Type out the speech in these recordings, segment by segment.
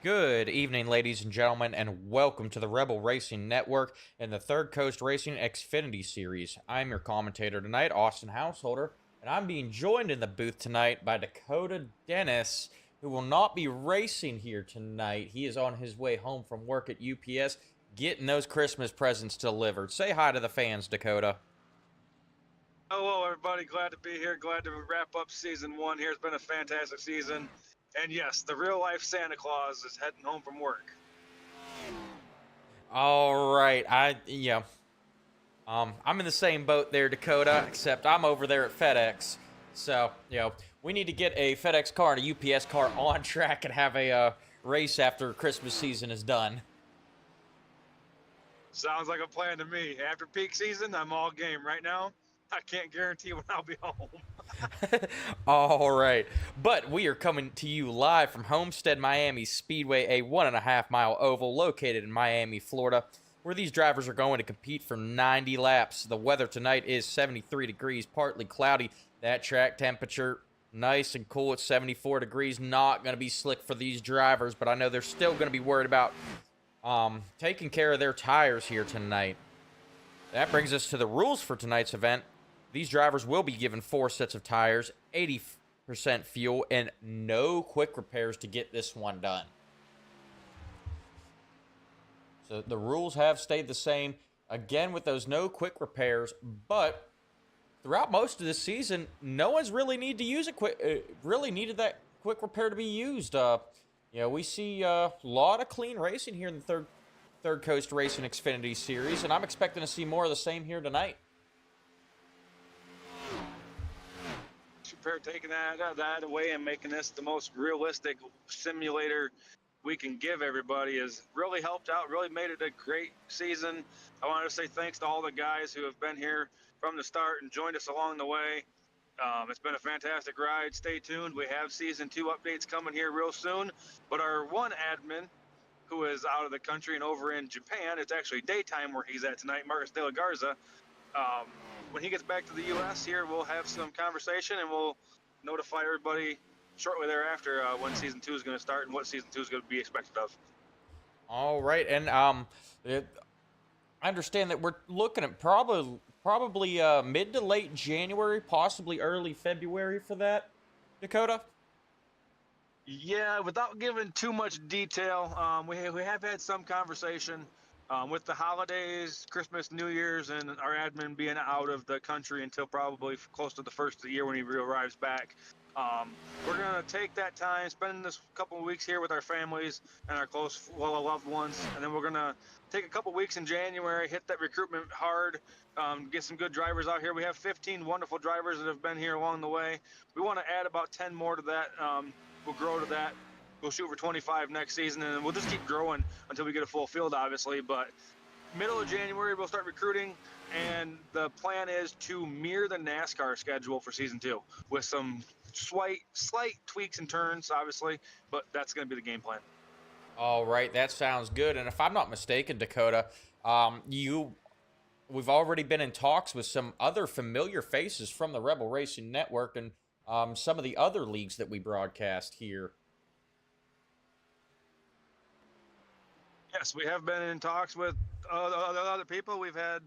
Good evening, ladies and gentlemen, and welcome to the Rebel Racing Network and the Third Coast Racing Xfinity Series. I'm your commentator tonight, Austin Householder, and I'm being joined in the booth tonight by Dakota Dennis, who will not be racing here tonight. He is on his way home from work at UPS, getting those Christmas presents delivered. Say hi to the fans, Dakota. Hello, everybody. Glad to be here. Glad to wrap up season one here. It's been a fantastic season. And yes, the real life Santa Claus is heading home from work. All right, I'm in the same boat there, Dakota, except I'm over there at FedEx. So, we need to get a FedEx car and a UPS car on track and have a race after Christmas season is done. Sounds like a plan to me. After peak season, I'm all game. Right now, I can't guarantee when I'll be home. All right. But we are coming to you live from Homestead, Miami Speedway, a 1.5 mile oval located in Miami, Florida, where these drivers are going to compete for 90 laps. The weather tonight is 73 degrees, partly cloudy. That track temperature, nice and cool at 74 degrees. Not going to be slick for these drivers, but I know they're still going to be worried about taking care of their tires here tonight. That brings us to the rules for tonight's event. These drivers will be given 4 sets of tires, 80% fuel, and no quick repairs to get this one done. So the rules have stayed the same, again with those no quick repairs, but throughout most of the season, no one's really needed that quick repair to be used. We see a lot of clean racing here in the Third Coast Racing Xfinity Series, and I'm expecting to see more of the same here tonight. Super taking that away and making this the most realistic simulator we can give everybody has really helped out, really made it a great season. I want to say thanks to all the guys who have been here from the start and joined us along the way. It's been a fantastic ride. Stay tuned. We have season 2 updates coming here real soon. But our one admin, who is out of the country and over in Japan, it's actually daytime where he's at tonight, Marcus De La Garza. When he gets back to the U.S. here, we'll have some conversation and we'll notify everybody shortly thereafter when season 2 is going to start and what season 2 is going to be expected of. All right, and I understand that we're looking at probably mid to late January, possibly early February for that, Dakota. Yeah, without giving too much detail, we have had some conversation with the holidays, Christmas, New Year's, and our admin being out of the country until probably close to the first of the year when he arrives back. We're going to take that time, spend this couple of weeks here with our families and our close, loved ones, and then we're going to take a couple weeks in January, hit that recruitment hard, get some good drivers out here. We have 15 wonderful drivers that have been here along the way. We want to add about 10 more to that. We'll grow to that. We'll shoot for 25 next season, and we'll just keep growing until we get a full field, obviously. But middle of January, we'll start recruiting, and the plan is to mirror the NASCAR schedule for season 2 with some slight tweaks and turns, obviously, but that's going to be the game plan. All right, that sounds good. And if I'm not mistaken, Dakota, we've already been in talks with some other familiar faces from the Rebel Racing Network and some of the other leagues that we broadcast here. Yes, we have been in talks with other people. We've had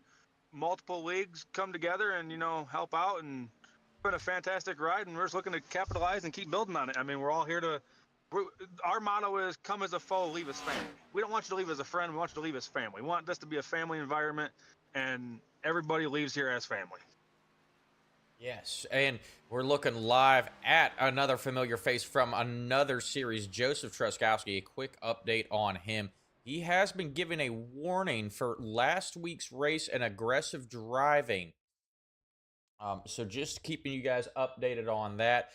multiple leagues come together and, help out, and it's been a fantastic ride, and we're just looking to capitalize and keep building on it. I mean, we're all here our motto is come as a foe, leave as family. We don't want you to leave as a friend. We want you to leave as family. We want this to be a family environment, and everybody leaves here as family. Yes, and we're looking live at another familiar face from another series, Joseph Truskowski. A quick update on him. He has been given a warning for last week's race and aggressive driving. So just keeping you guys updated on that.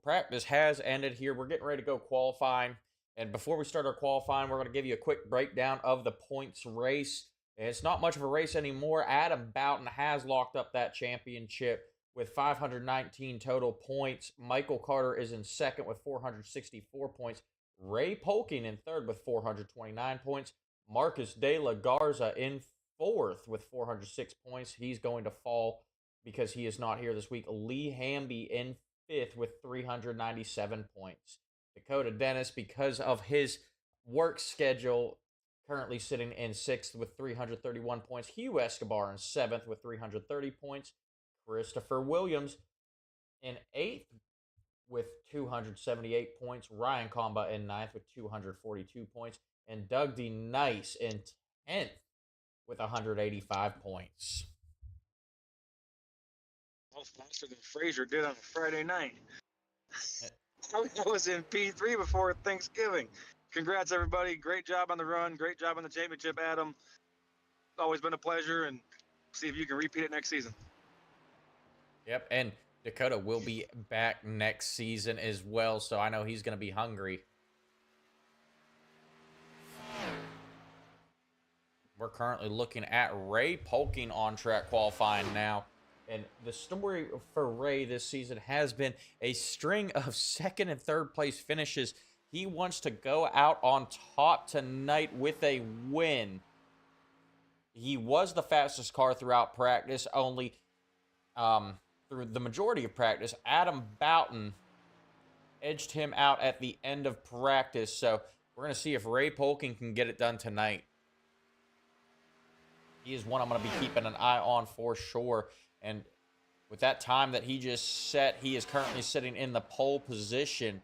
Practice has ended here. We're getting ready to go qualifying. And before we start our qualifying, we're going to give you a quick breakdown of the points race. It's not much of a race anymore. Adam Boughton has locked up that championship with 519 total points. Michael Carter is in second with 464 points. Ray Polking in third with 429 points. Marcus De La Garza in fourth with 406 points. He's going to fall because he is not here this week. Lee Hamby in fifth with 397 points. Dakota Dennis, because of his work schedule, currently sitting in sixth with 331 points. Hugh Escobar in seventh with 330 points. Christopher Williams in eighth with 278 points. Ryan Comba in ninth with 242 points. And Doug D. Nice in 10th with 185 points. Well, faster than Frazier did on a Friday night. I was in P3 before Thanksgiving. Congrats, everybody. Great job on the run. Great job on the championship, Adam. Always been a pleasure, and see if you can repeat it next season. Yep, and Dakota will be back next season as well, so I know he's going to be hungry. We're currently looking at Ray Polking on track qualifying now. And the story for Ray this season has been a string of second and third place finishes. He wants to go out on top tonight with a win. He was the fastest car throughout practice, only through the majority of practice. Adam Boughton edged him out at the end of practice. So we're going to see if Ray Polking can get it done tonight. He is one I'm going to be keeping an eye on for sure. And with that time that he just set, he is currently sitting in the pole position.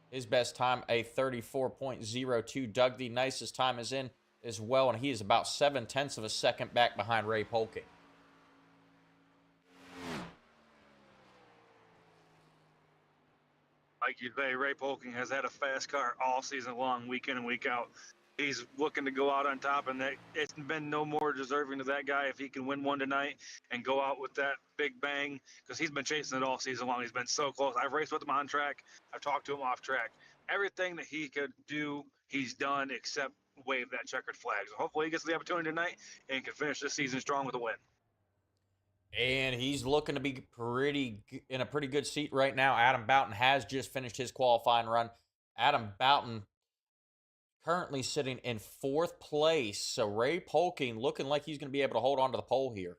His best time, a 34.02. Doug D. Nice's time is in as well, and he is about 0.7 of a second back behind Ray Polking. Like you say, Ray Polking has had a fast car all season long, week in and week out. He's looking to go out on top, and it's been no more deserving of that guy if he can win one tonight and go out with that big bang, because he's been chasing it all season long. He's been so close. I've raced with him on track. I've talked to him off track. Everything that he could do, he's done except wave that checkered flag. So hopefully he gets the opportunity tonight and can finish this season strong with a win. And he's looking to be in a pretty good seat right now. Adam Boughton has just finished his qualifying run. Adam Boughton currently sitting in fourth place. So Ray Polking looking like he's going to be able to hold on to the pole here.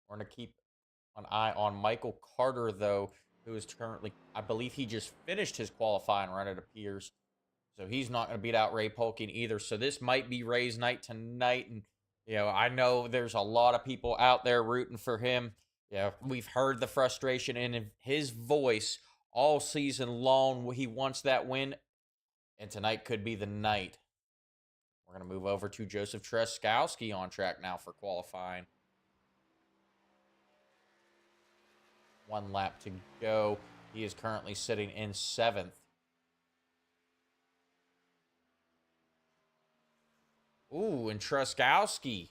We're going to keep an eye on Michael Carter, though, who is currently, I believe he just finished his qualifying run, it appears. So he's not going to beat out Ray Polking either. So this might be Ray's night tonight. And, you know, I know there's a lot of people out there rooting for him. Yeah, we've heard the frustration in his voice all season long. He wants that win. And tonight could be the night. We're going to move over to Joseph Treskowski on track now for qualifying. One lap to go. He is currently sitting in seventh. Ooh, and Treskowski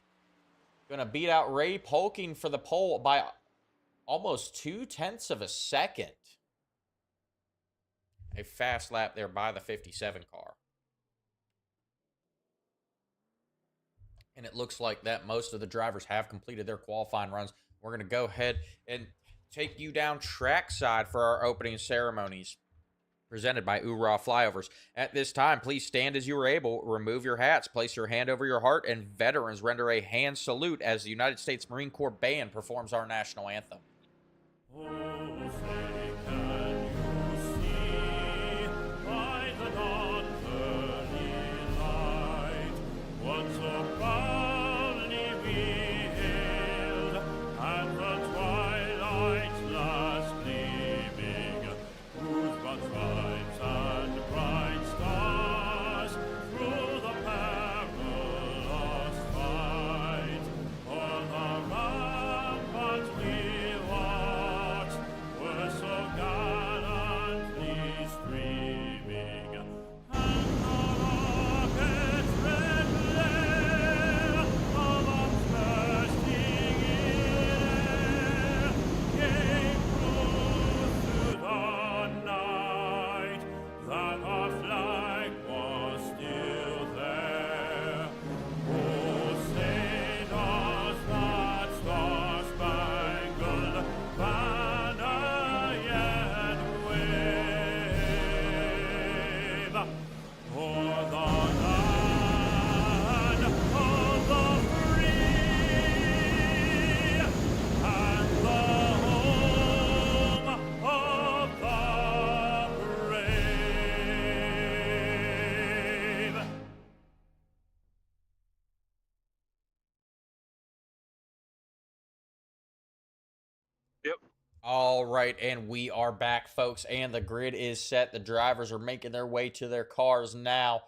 going to beat out Ray Polking for the pole by almost 0.2 of a second. A fast lap there by the 57 car. And it looks like that most of the drivers have completed their qualifying runs. We're going to go ahead and take you down trackside for our opening ceremonies. Presented by Oorah Flyovers. At this time, please stand as you are able. Remove your hats. Place your hand over your heart. And veterans render a hand salute as the United States Marine Corps Band performs our national anthem. Yep. All right, and we are back, folks, and the grid is set. The drivers are making their way to their cars now.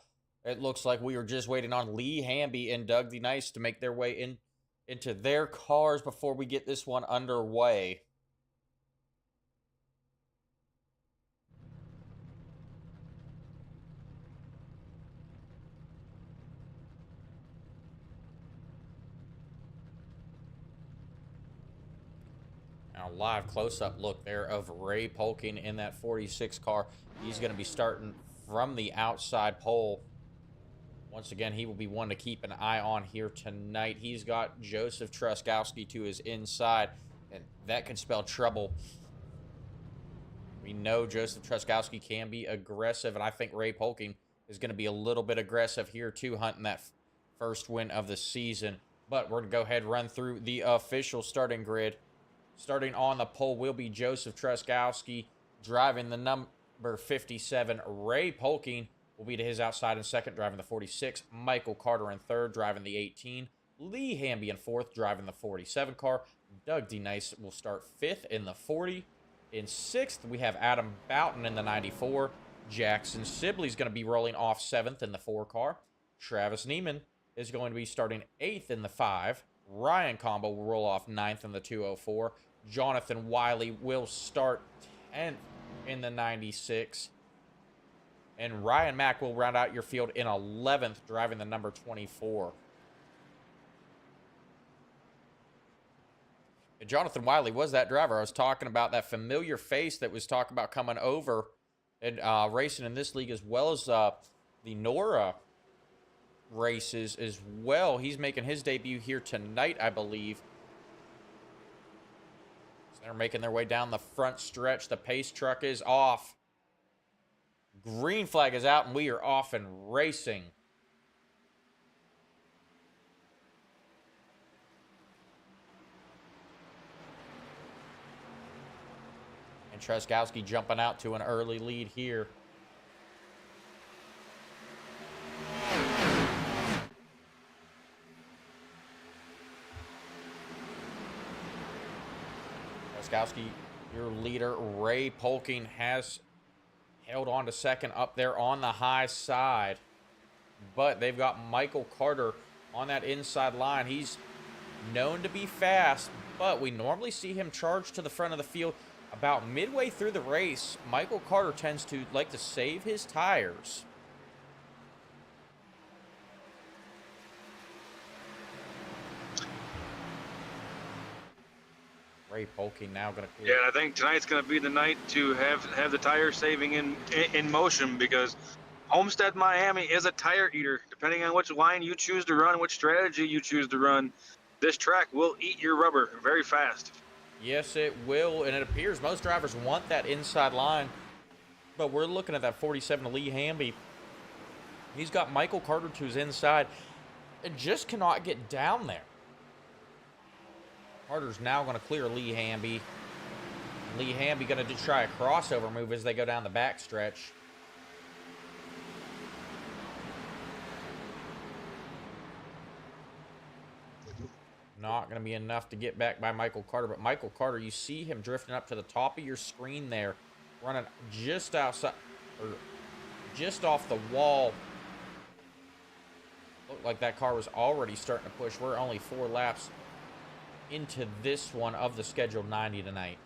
It looks like we are just waiting on Lee Hamby and Doug D Nice to make their way into their cars before we get this one underway. Now, live close-up look there of Ray Polking in that 46 car. He's going to be starting from the outside pole. Once again, he will be one to keep an eye on here tonight. He's got Joseph Truskowski to his inside, and that can spell trouble. We know Joseph Truskowski can be aggressive, and I think Ray Polking is going to be a little bit aggressive here too, hunting that first win of the season. But we're going to go ahead and run through the official starting grid. Starting on the pole will be Joseph Truskowski, driving the number 57. Ray Polking will be to his outside in second, driving the 46. Michael Carter in third, driving the 18. Lee Hamby in fourth, driving the 47 car. Doug D Nice will start fifth in the 40. In sixth, we have Adam Boughton in the 94. Jackson Sibley's going to be rolling off seventh in the 4 car. Travis Neiman is going to be starting eighth in the 5. Ryan Combo will roll off ninth in the 204. Jonathan Wiley will start 10th in the 96. And Ryan Mack will round out your field in 11th, driving the number 24. And Jonathan Wiley was that driver I was talking about, that familiar face that was talking about coming over and racing in this league, as well as the Nora races as well. He's making his debut here tonight, I believe. So they're making their way down the front stretch. The pace truck is off. Green flag is out, and we are off and racing. And Truskowski jumping out to an early lead here. Truskowski, your leader. Ray Polking has held on to second up there on the high side. But they've got Michael Carter on that inside line. He's known to be fast, but we normally see him charge to the front of the field about midway through the race. Michael Carter tends to like to save his tires. Ray Polking now going to... Yeah, I think tonight's going to be the night to have the tire saving in motion, because Homestead, Miami is a tire eater. Depending on which line you choose to run, which strategy you choose to run, this track will eat your rubber very fast. Yes, it will, and it appears most drivers want that inside line. But we're looking at that 47 Lee Hamby. He's got Michael Carter to his inside and just cannot get down there. Carter's now going to clear Lee Hamby. Lee Hamby going to try a crossover move as they go down the back stretch. Not going to be enough to get back by Michael Carter. But Michael Carter, you see him drifting up to the top of your screen there, running just outside, or just off the wall. Looked like that car was already starting to push. We're only 4 laps into this one of the scheduled 90 tonight.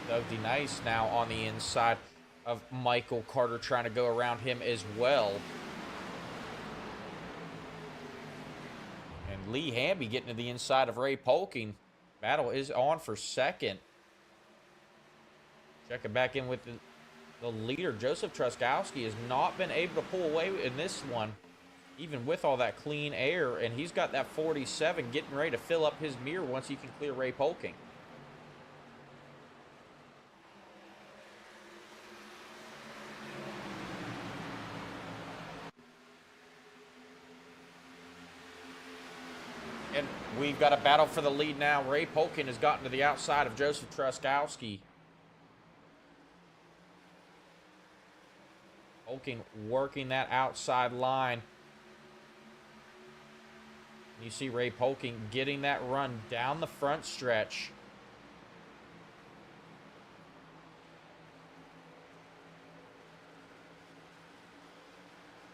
Doug D Nice now on the inside of Michael Carter, trying to go around him as well. And Lee Hamby getting to the inside of Ray Polking. Battle is on for second. Checking back in with the leader. Joseph Truskowski has not been able to pull away in this one, even with all that clean air. And he's got that 47 getting ready to fill up his mirror once he can clear Ray Polking. And we've got a battle for the lead now. Ray Polking has gotten to the outside of Joseph Truskowski. Polking working that outside line. You see Ray Polking getting that run down the front stretch.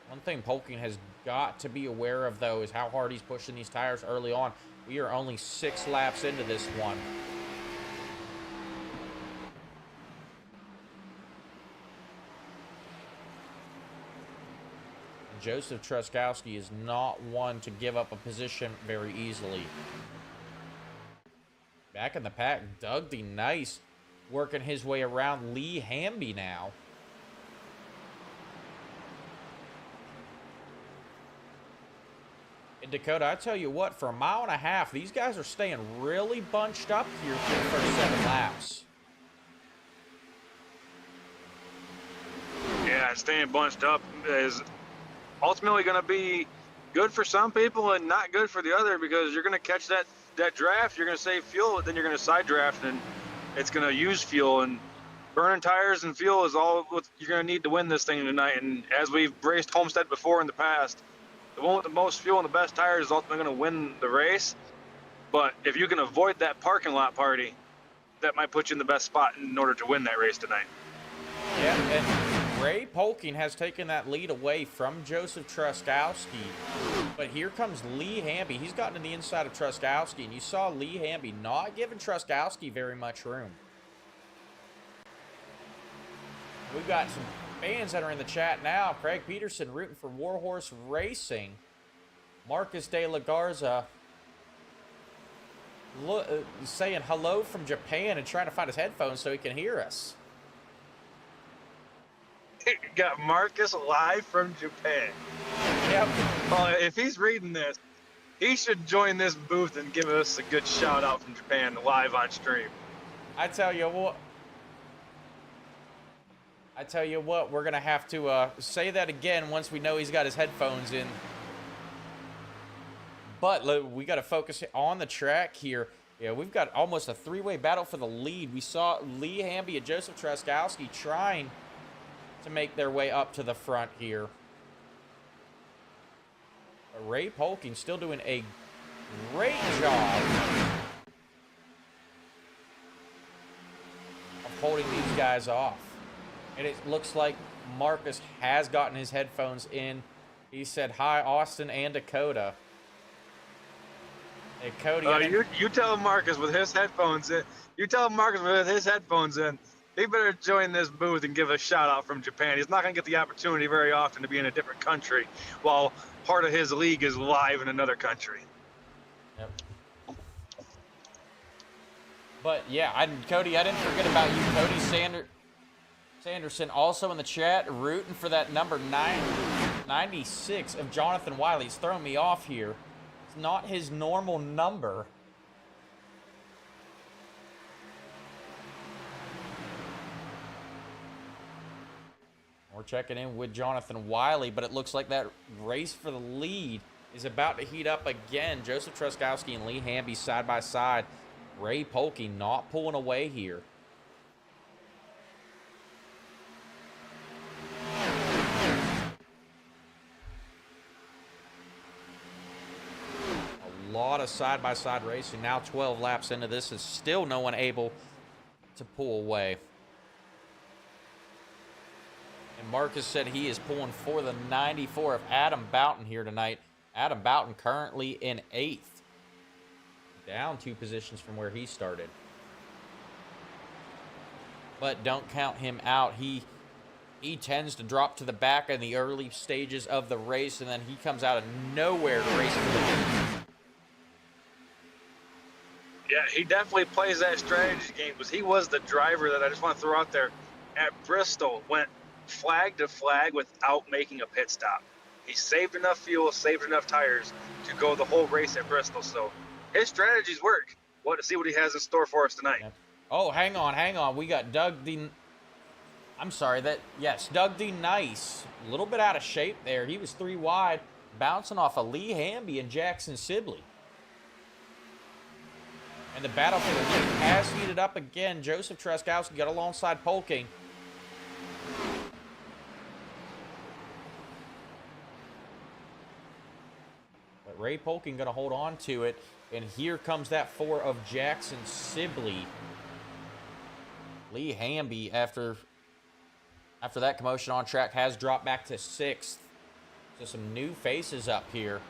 One thing Polking has got to be aware of, though, is how hard he's pushing these tires early on. We are only 6 laps into this one. And Joseph Truskowski is not one to give up a position very easily. Back in the pack, Doug D. Nice working his way around Lee Hamby now. And Dakota, I tell you what, for a mile and a half, these guys are staying really bunched up here for the first 7 laps. Yeah, staying bunched up is ultimately going to be good for some people and not good for the other, because you're going to catch that draft, you're going to save fuel, then you're going to side draft, and it's going to use fuel. And burning tires and fuel is all what you're going to need to win this thing tonight. And as we've raced Homestead before in the past, the one with the most fuel and the best tires is ultimately going to win the race. But if you can avoid that parking lot party, that might put you in the best spot in order to win that race tonight. Yeah, and Ray Polking has taken that lead away from Joseph Truskowski. But here comes Lee Hamby. He's gotten to the inside of Truskowski, and you saw Lee Hamby not giving Truskowski very much room. We've got some fans that are in the chat now. Craig Peterson rooting for Warhorse Racing. Marcus De La Garza saying hello from Japan and trying to find his headphones so he can hear us. Got Marcus live from Japan. Yep. Well, if he's reading this, he should join this booth and give us a good shout out from Japan live on stream. I tell you what, we're going to have to say that again once we know he's got his headphones in. But we got to focus on the track here. Yeah, we've got almost a 3-way battle for the lead. We saw Lee Hamby and Joseph Truskowski trying to make their way up to the front here. But Ray Polking still doing a great job of holding these guys off. And it looks like Marcus has gotten his headphones in. He said, hi, Austin and Dakota. Hey, Cody. You tell Marcus with his headphones in. You tell Marcus with his headphones in. He better join this booth and give a shout out from Japan. He's not going to get the opportunity very often to be in a different country while part of his league is live in another country. Yep. But yeah, Cody, I didn't forget about you. Cody Sanderson also in the chat rooting for that number 96 of Jonathan Wiley. He's throwing me off here. It's not his normal number. We're checking in with Jonathan Wiley, but it looks like that race for the lead is about to heat up again. Joseph Truskowski and Lee Hamby side by side. Ray Polking not pulling away here. A lot of side-by-side racing. Now 12 laps into this is still no one able to pull away. And Marcus said he is pulling for the 94 of Adam Boughton here tonight. Adam Boughton currently in 8th. Down 2 positions from where he started. But don't count him out. He tends to drop to the back in the early stages of the race, and then he comes out of nowhere to race for the lead. Yeah, he definitely plays that strategy game, because he was the driver that I just want to throw out there at Bristol, went flag to flag without making a pit stop. He saved enough fuel, saved enough tires to go the whole race at Bristol. So his strategies work. Want to see what he has in store for us tonight. Oh, hang on. We got Doug D. Doug D. Nice. A little bit out of shape there. He was 3 wide, bouncing off of Lee Hamby and Jackson Sibley. And the battle for the lead has heated up again. Joseph Truskowski got alongside Polking. But But Ray Polkin going to hold on to it. And here comes that 4 of Jackson Sibley. Lee Hamby, after that commotion on track, has dropped back to 6th. So some new faces up here.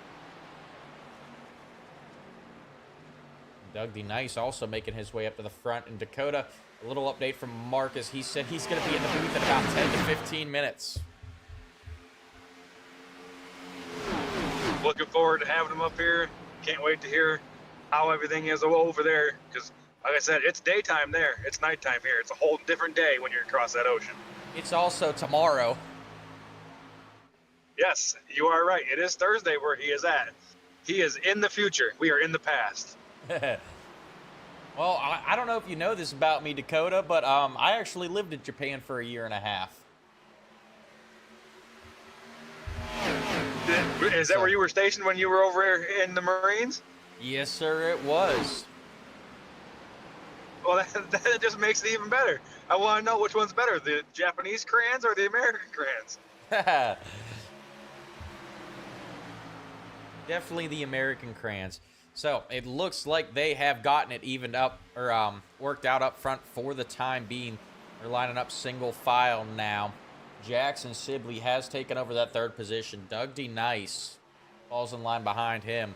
Doug D. Nice also making his way up to the front. And Dakota, a little update from Marcus. He said he's going to be in the booth in about 10 to 15 minutes. Looking forward to having him up here. Can't wait to hear how everything is over there. Because, like I said, it's daytime there. It's nighttime here. It's a whole different day when you're across that ocean. It's also tomorrow. Yes, you are right. It is Thursday where he is at. He is in the future. We are in the past. Well, I don't know if you know this about me, Dakota, but I actually lived in Japan for a year and a half. Is that where you were stationed when you were over here in the Marines? Yes, sir, it was. Well, that just makes it even better. I want to know which one's better, the Japanese crayons or the American crayons? Definitely the American crayons. So it looks like they have gotten it evened up or worked out up front for the time being. They're lining up single file now. Jackson Sibley has taken over that 3rd position. Doug D. Nice falls in line behind him.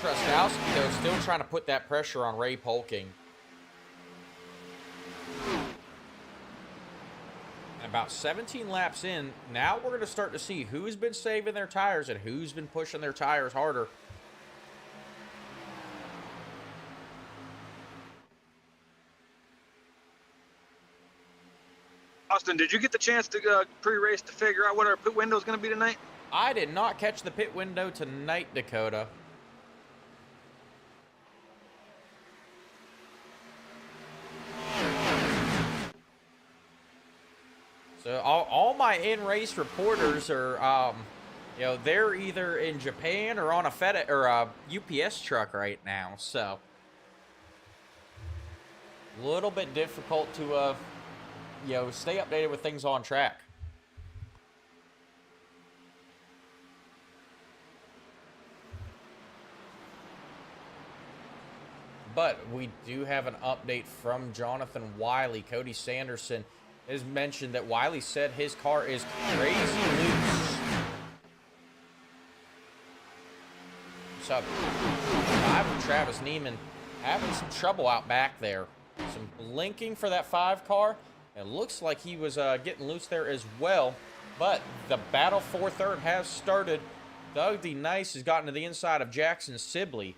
Truskowski, though, still trying to put that pressure on Ray Polking. About 17 laps in, now we're going to start to see who's been saving their tires and who's been pushing their tires harder. Austin, did you get the chance to pre-race to figure out what our pit window is going to be tonight? I did not catch the pit window tonight, Dakota. So all my in-race reporters are, you know, they're either in Japan or on a FedEx or a UPS truck right now. So a little bit difficult to, you know, stay updated with things on track. But we do have an update from Jonathan Wiley. Cody Sanderson has mentioned that Wiley said his car is crazy loose. So, Travis Neiman having some trouble out back there. Some blinking for that 5 car. It looks like he was getting loose there as well. But the battle for 3rd has started. Doug D. Nice has gotten to the inside of Jackson Sibley.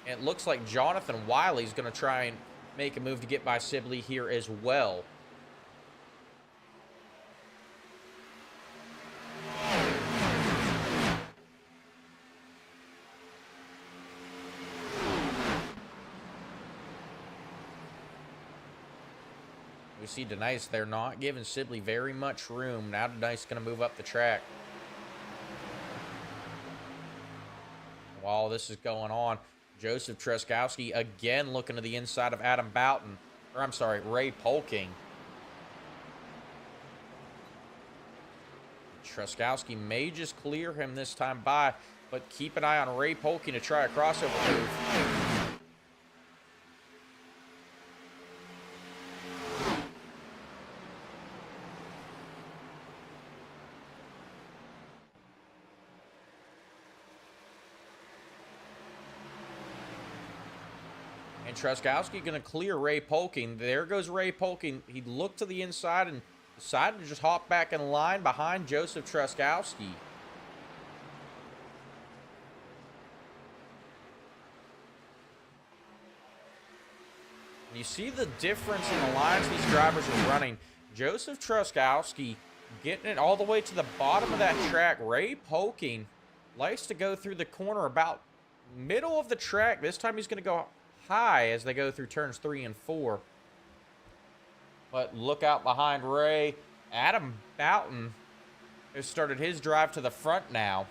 It looks like Jonathan Wiley's going to try and make a move to get by Sibley here as well. We see Denice, they're not giving Sibley very much room. Now Denice going to move up the track. While this is going on, Joseph Truskowski again looking to the inside of Adam Boughton. Or I'm sorry, Ray Polking. Truskowski may just clear him this time by, but keep an eye on Ray Polking to try a crossover move. And Truskowski going to clear Ray Polking. There goes Ray Polking. He looked to the inside and decided to just hop back in line behind Joseph Truskowski. You see the difference in the lines these drivers are running. Joseph Truskowski getting it all the way to the bottom of that track. Ray Polking likes to go through the corner about middle of the track. This time he's going to go high as they go through turns 3 and 4. But look out behind Ray. Adam Boughton has started his drive to the front now.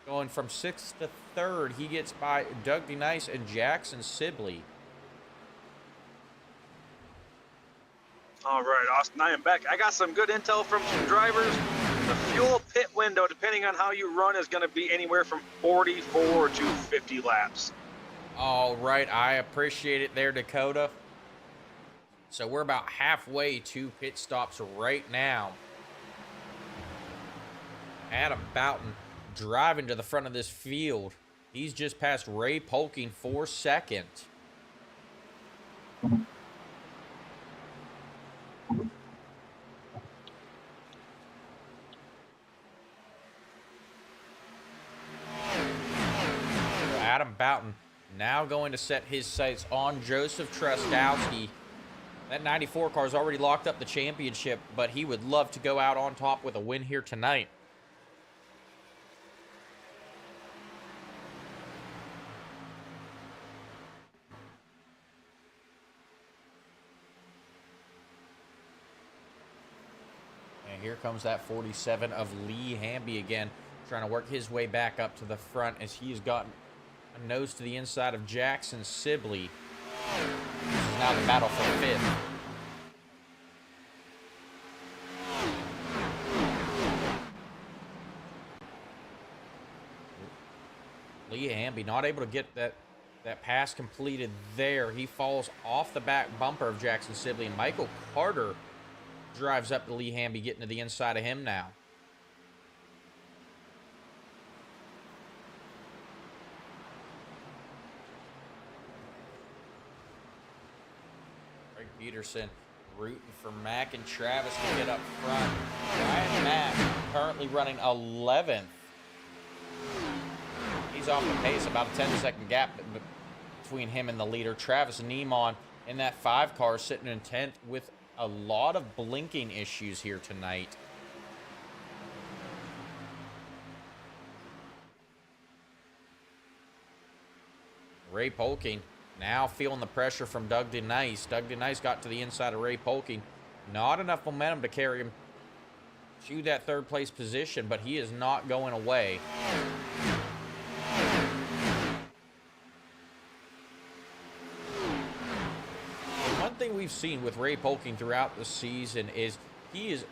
Going from 6th to 3rd. He gets by Doug DeNice and Jackson Sibley. All right, Austin, I am back. I got some good intel from some drivers. The fuel pit window, depending on how you run, is going to be anywhere from 44 to 50 laps. All right, I appreciate it there, Dakota. So we're about halfway to pit stops right now. Adam Boughton driving to the front of this field. He's just passed Ray Polking for second. Adam Boughton now going to set his sights on Joseph Truskowski. That 94 car's already locked up the championship, but he would love to go out on top with a win here tonight. And here comes that 47 of Lee Hamby again, trying to work his way back up to the front as he's gotten a nose to the inside of Jackson Sibley. This is now the battle for fifth. Lee Hamby not able to get that pass completed there. He falls off the back bumper of Jackson Sibley, and Michael Carter drives up to Lee Hamby, getting to the inside of him now. Craig Peterson rooting for Mack and Travis to get up front. Ryan Mack currently running 11th. He's off the pace, about a 10-second gap between him and the leader. Travis Neiman in that 5 car sitting in 10th with a lot of blinking issues here tonight. Ray Polking now feeling the pressure from Doug DeNice. Doug DeNice got to the inside of Ray Polking. Not enough momentum to carry him to that 3rd place position, but he is not going away. One thing we've seen with Ray Polking throughout the season is he is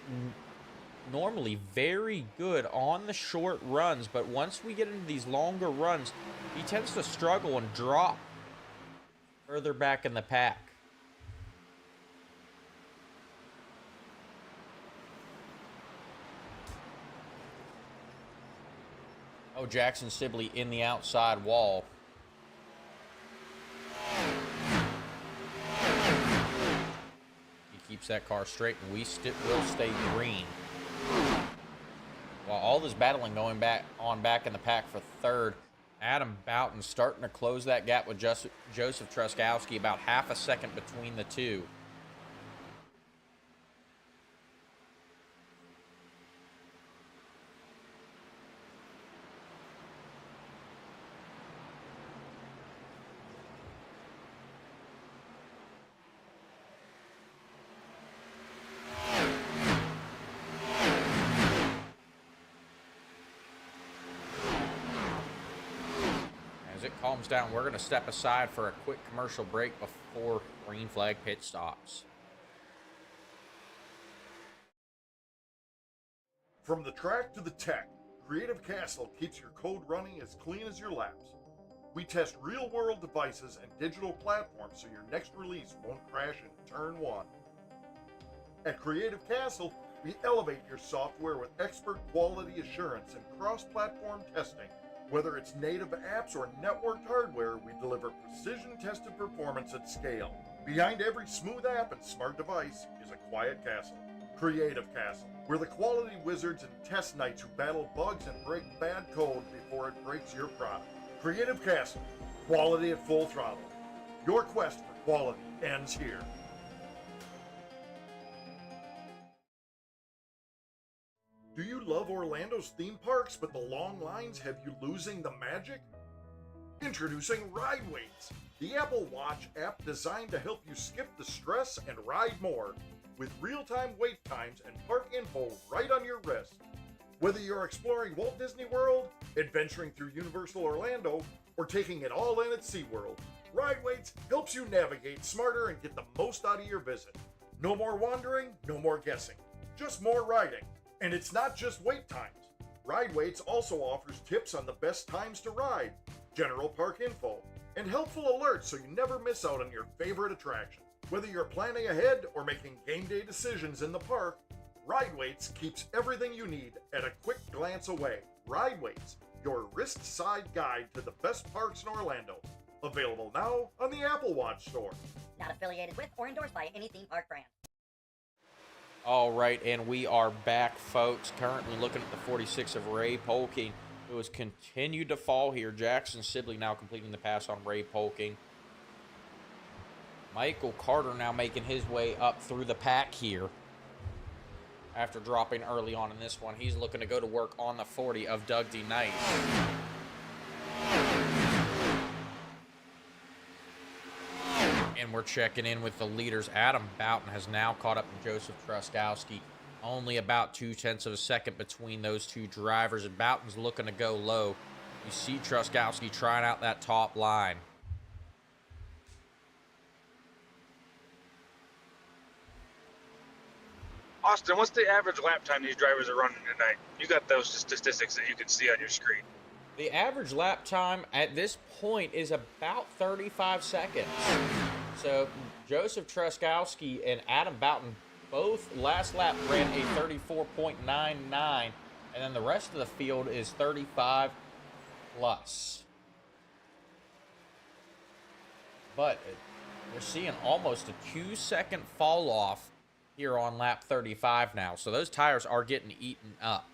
normally very good on the short runs, but once we get into these longer runs, he tends to struggle and drop further back in the pack. Oh, Jackson Sibley in the outside wall. He keeps that car straight, and we will stay green. While all this battling going back in the pack for 3rd, Adam Boughton starting to close that gap with Joseph Truskowski, about half a second between the two. As it calms down, we're going to step aside for a quick commercial break before green flag pit stops. From the track to the tech, Creative Castle keeps your code running as clean as your laps. We test real-world devices and digital platforms so your next release won't crash in turn 1. At Creative Castle, we elevate your software with expert quality assurance and cross-platform testing. Whether it's native apps or networked hardware, we deliver precision-tested performance at scale. Behind every smooth app and smart device is a quiet castle. Creative Castle. We're the quality wizards and test knights who battle bugs and break bad code before it breaks your product. Creative Castle. Quality at full throttle. Your quest for quality ends here. Do you love Orlando's theme parks, but the long lines have you losing the magic? Introducing Ride Waits, the Apple Watch app designed to help you skip the stress and ride more, with real-time wait times and park info right on your wrist. Whether you're exploring Walt Disney World, adventuring through Universal Orlando, or taking it all in at SeaWorld, Ride Waits helps you navigate smarter and get the most out of your visit. No more wandering, no more guessing, just more riding. And it's not just wait times. Ride Waits also offers tips on the best times to ride, general park info, and helpful alerts so you never miss out on your favorite attraction. Whether you're planning ahead or making game day decisions in the park, Ride Waits keeps everything you need at a quick glance away. Ride Waits, your wrist-side guide to the best parks in Orlando. Available now on the Apple Watch store. Not affiliated with or endorsed by any theme park brand. All right, and we are back, folks. Currently looking at the 46 of Ray Polking, who has continued to fall here. Jackson Sibley now completing the pass on Ray Polking. Michael Carter now making his way up through the pack here. After dropping early on in this one, he's looking to go to work on the 40 of Doug D. Knight. And we're checking in with the leaders. Adam Boughton has now caught up to Joseph Truskowski. Only about 0.2 of a second between those two drivers, and Boughton's looking to go low. You see Truskowski trying out that top line. Austin, what's the average lap time these drivers are running tonight? You got those statistics that you can see on your screen. The average lap time at this point is about 35 seconds. So Joseph Truskowski and Adam Boughton both last lap ran a 34.99, and then the rest of the field is 35 plus. But we're seeing almost a 2-second fall off here on lap 35 now. So those tires are getting eaten up.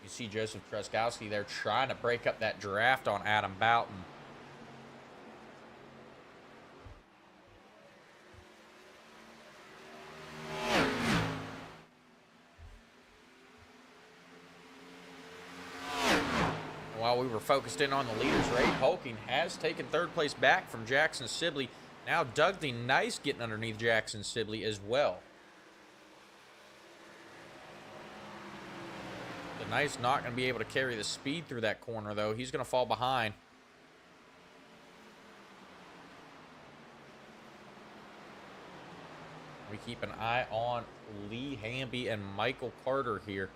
You see Joseph Truskowski there trying to break up that draft on Adam Boughton. While we were focused in on the leaders, Ray Polking has taken third place back from Jackson Sibley. Now Doug D. Nice getting underneath Jackson Sibley as well. The Nice not going to be able to carry the speed through that corner, though. He's going to fall behind. We keep an eye on Lee Hamby and Michael Carter here.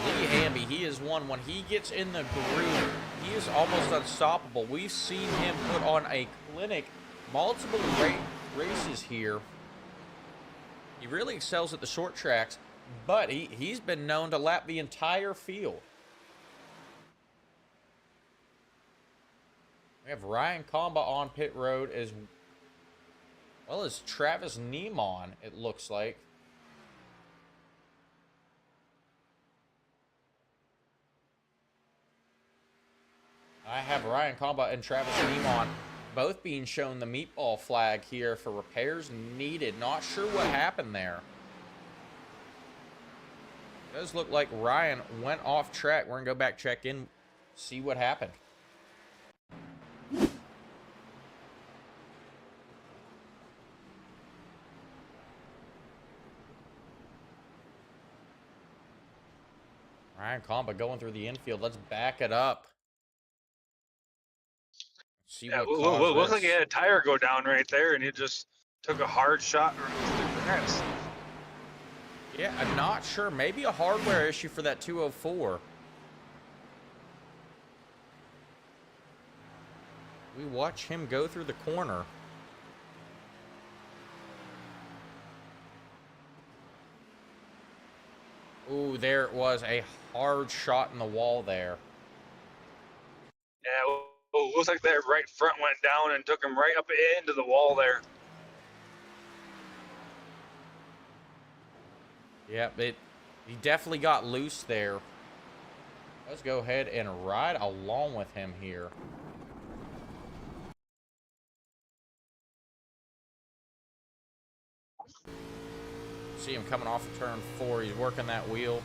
Lee Hamby, he is one, when he gets in the groove, he is almost unstoppable. We've seen him put on a clinic, multiple races here. He really excels at the short tracks, but he's been known to lap the entire field. We have Ryan Comba on pit road as well as Travis Neiman, it looks like. I have Ryan Comba and Travis Neiman both being shown the meatball flag here for repairs needed. Not sure what happened there. It does look like Ryan went off track. We're going to go back, check in, see what happened. Ryan Comba going through the infield. Let's back it up. See what looks like he had a tire go down right there, and he just took a hard shot through the grass. Yeah, I'm not sure. Maybe a hardware issue for that 204. We watch him go through the corner. Ooh, there was a hard shot in the wall there. Yeah, looks like that right front went down and took him right up into the wall there. Yeah, he definitely got loose there. Let's go ahead and ride along with him here. See him coming off of turn 4. He's working that wheel.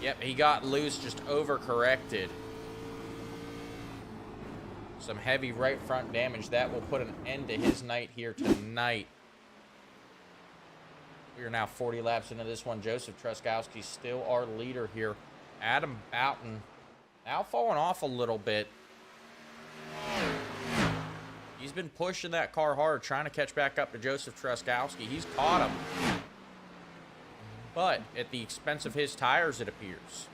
Yep, he got loose, just overcorrected. Some heavy right front damage. That will put an end to his night here tonight. We are now 40 laps into this one. Joseph Truskowski still our leader here. Adam Boughton now falling off a little bit. He's He's been pushing that car hard, trying to catch back up to Joseph Truskowski. He's caught him, but at the expense of his tires, it appears.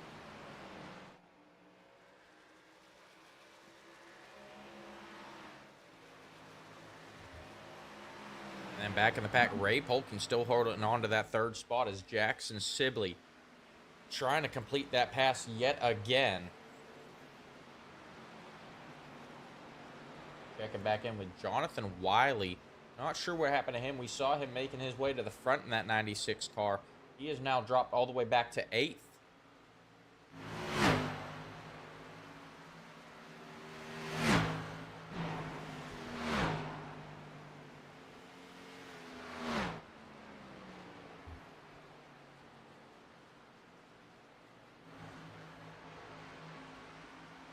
And then back in the pack, Ray Polkin still holding on to that third spot as Jackson Sibley trying to complete that pass yet again. Checking back in with Jonathan Wiley. Not sure what happened to him. We saw him making his way to the front in that 96 car. He has now dropped all the way back to 8th.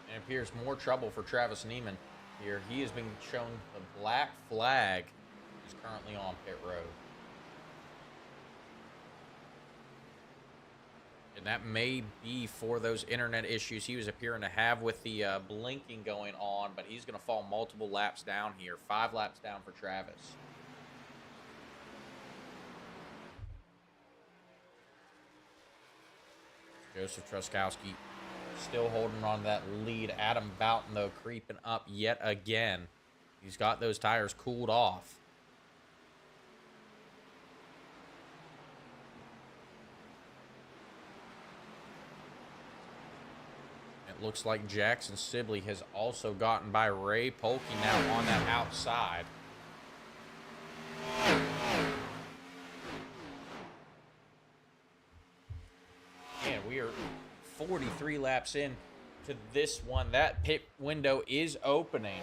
And it appears more trouble for Travis Neiman here. He has been shown the black flag. He's currently on pit road. And that may be for those internet issues he was appearing to have with the blinking going on, but he's going to fall multiple laps down here. 5 laps down for Travis. Joseph Truskowski still holding on to that lead. Adam Boughton, though, creeping up yet again. He's got those tires cooled off. It looks like Jackson Sibley has also gotten by Ray Polkey now on that outside. And we are 43 laps in to this one. That pit window is opening.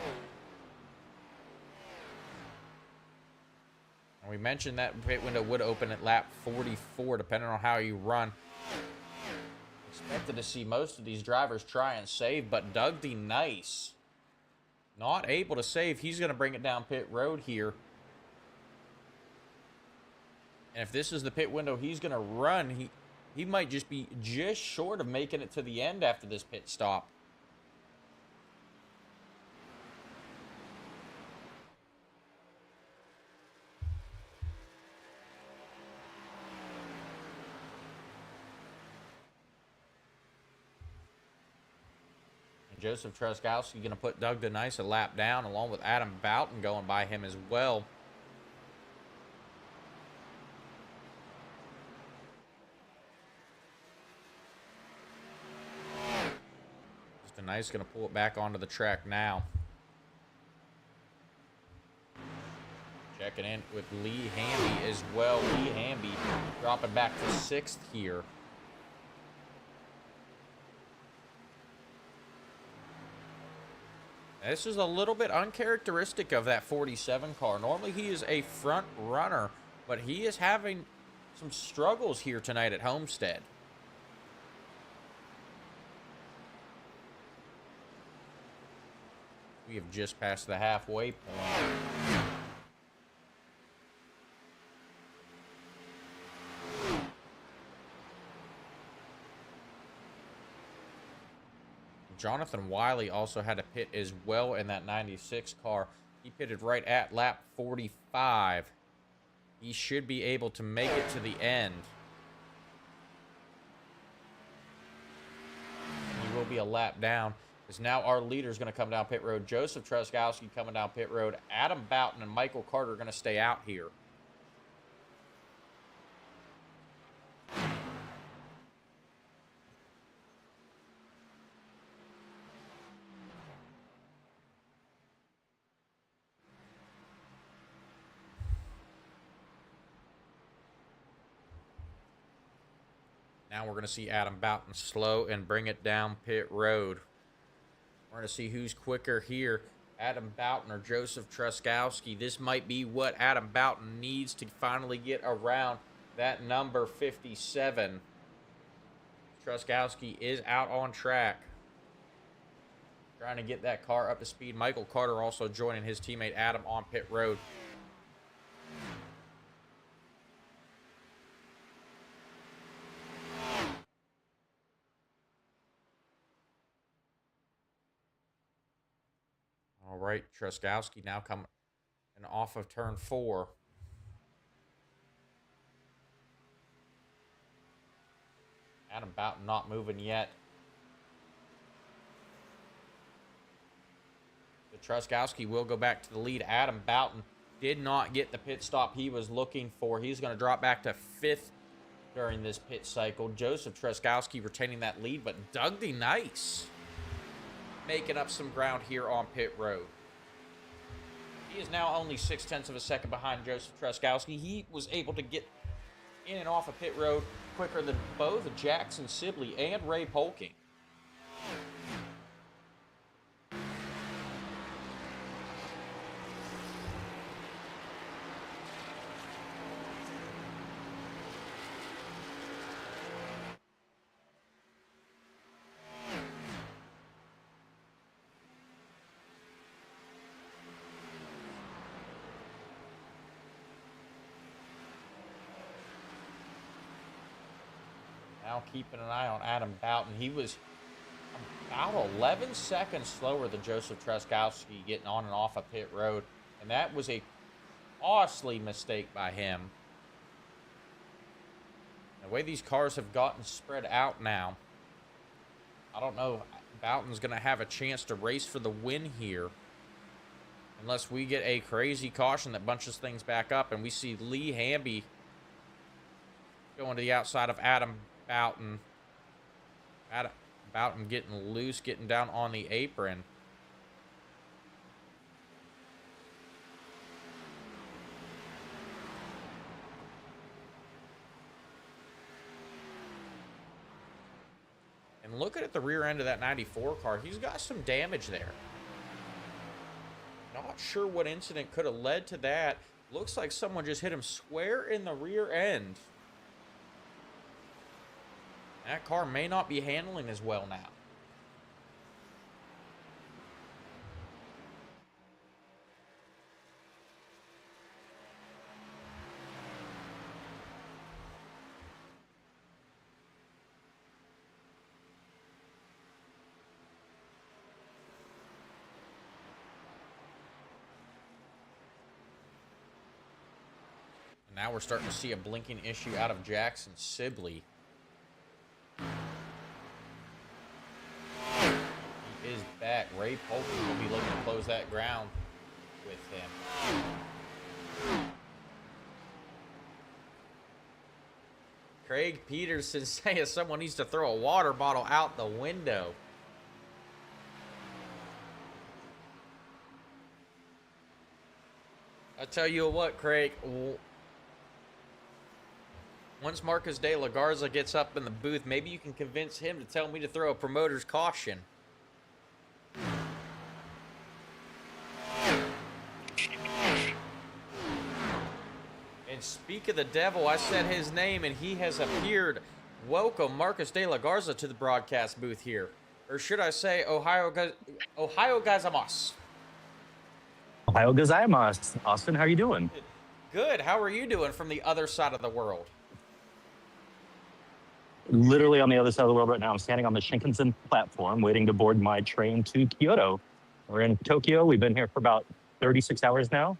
And we mentioned that pit window would open at lap 44, depending on how you run. Expected to see most of these drivers try and save, but Doug D. Nice not able to save. He's going to bring it down pit road here. And if this is the pit window he's going to run, he might just be just short of making it to the end after this pit stop. And Joseph Truskowski going to put Doug DeNice a lap down, along with Adam Boughton going by him as well. Nice going to pull it back onto the track now. Checking in with Lee Hamby as well. Lee Hamby dropping back to 6th here. This is a little bit uncharacteristic of that 47 car. Normally he is a front runner, but he is having some struggles here tonight at Homestead. We have just passed the halfway point. Jonathan Wiley also had to pit as well in that 96 car. He pitted right at lap 45. He should be able to make it to the end. He will be a lap down. Because now our leader is going to come down pit road. Joseph Truskowski coming down pit road. Adam Boughton and Michael Carter are going to stay out here. Now we're going to see Adam Boughton slow and bring it down pit road. We're going to see who's quicker here, Adam Boughton or Joseph Truskowski. This might be what Adam Boughton needs to finally get around that number 57. Truskowski is out on track, trying to get that car up to speed. Michael Carter also joining his teammate Adam on pit road. All right, Truskowski now coming and off of turn 4. Adam Boughton not moving yet. The Truskowski will go back to the lead. Adam Boughton did not get the pit stop he was looking for. He's going to drop back to 5th during this pit cycle. Joseph Truskowski retaining that lead, but Dougdy Nice making up some ground here on pit road. He is now only 0.6 of a second behind Joseph Truskowski. He was able to get in and off of pit road quicker than both Jackson Sibley and Ray Polking. Now keeping an eye on Adam Boughton. He was about 11 seconds slower than Joseph Truskowski getting on and off of pit road. And that was a costly mistake by him. The way these cars have gotten spread out now, I don't know if Boughton's going to have a chance to race for the win here. Unless we get a crazy caution that bunches things back up. And we see Lee Hamby going to the outside of Adam Boughton. Boughton getting loose, getting down on the apron. And looking at the rear end of that 94 car, he's got some damage there. Not sure what incident could have led to that. Looks like someone just hit him square in the rear end. That car may not be handling as well now. And now we're starting to see a blinking issue out of Jackson Sibley. Is back. Ray Polkin will be looking to close that ground with him. Craig Peterson saying someone needs to throw a water bottle out the window. I tell you what, Craig. Once Marcus De La Garza gets up in the booth, maybe you can convince him to tell me to throw a promoter's caution. And speak of the devil, I said his name and he has appeared. Welcome, Marcus De La Garza, to the broadcast booth here. Or should I say, Ohio gozaimasu. Ohio gozaimasu. Austin, how are you doing? Good. How are you doing from the other side of the world? Literally on the other side of the world right now. I'm standing on the Shinkansen platform waiting to board my train to Kyoto. We're in Tokyo. We've been here for about 36 hours now.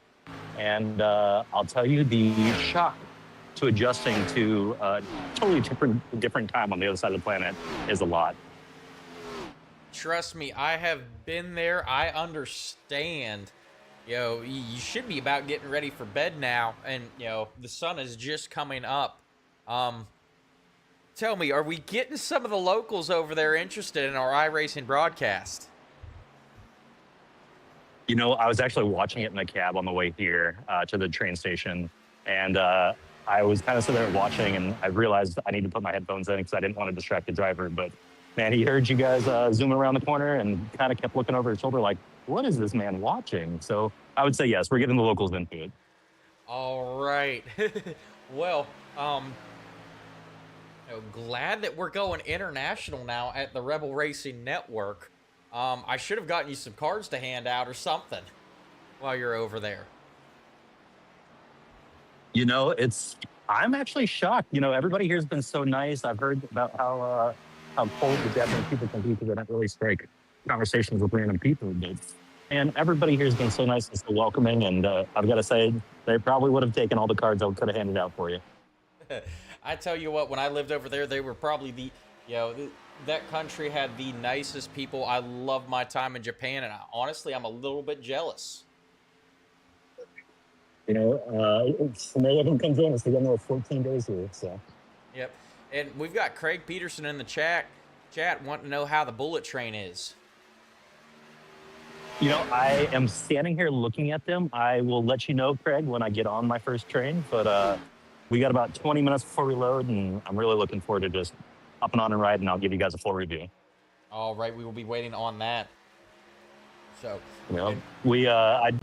And I'll tell you, the shock to adjusting to a totally different time on the other side of the planet is a lot. Trust me, I have been there. I understand. You should be about getting ready for bed now. And, the sun is just coming up. Tell me, are we getting some of the locals over there interested in our iRacing broadcast? I was actually watching it in the cab on the way here to the train station. And I was kind of sitting there watching, and I realized I need to put my headphones in because I didn't want to distract the driver. But, man, he heard you guys zooming around the corner and kind of kept looking over his shoulder like, what is this man watching? So I would say, yes, we're getting the locals into it. All right. Well, glad that we're going international now at the Rebel Racing Network. I should have gotten you some cards to hand out or something while you're over there. I'm actually shocked. Everybody here has been so nice. I've heard about how cold the Japanese people can be because they don't really strike conversations with random people. But And everybody here has been so nice and so welcoming. And I've got to say, they probably would have taken all the cards I could have handed out for you. I tell you what, when I lived over there, they were probably that country had the nicest people. I love my time in Japan, and honestly, I'm a little bit jealous. You know, many of them come join us. They got another 14 days here, so. Yep. And we've got Craig Peterson in the chat wanting to know how the bullet train is. You know, I am standing here looking at them. I will let you know, Craig, when I get on my first train. But we got about 20 minutes before we load, and I'm really looking forward to just hopping on and riding. I'll give you guys a full review. All right, we will be waiting on that. So, you know,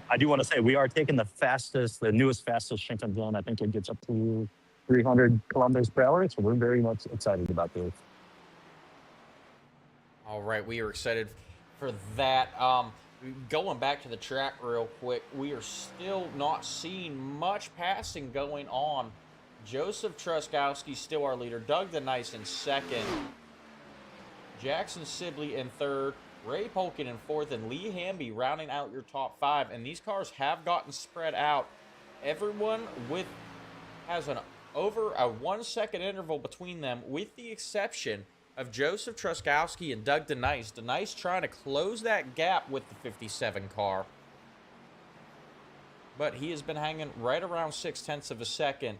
I do want to say we are taking the newest fastest Shinkansen. I think it gets up to 300 kilometers per hour. So we're very much excited about this. All right, we are excited for that. Going back to the track real quick, we are still not seeing much passing going on. Joseph Truskowski still our leader. Doug the Nice in second. Jackson Sibley in third. Ray Polkin in fourth. And Lee Hamby rounding out your top five. And these cars have gotten spread out. Everyone has over a 1 second interval between them, with the exception of Joseph Truskowski and Doug DeNice. DeNice trying to close that gap with the 57 car. But he has been hanging right around 0.6 of a second.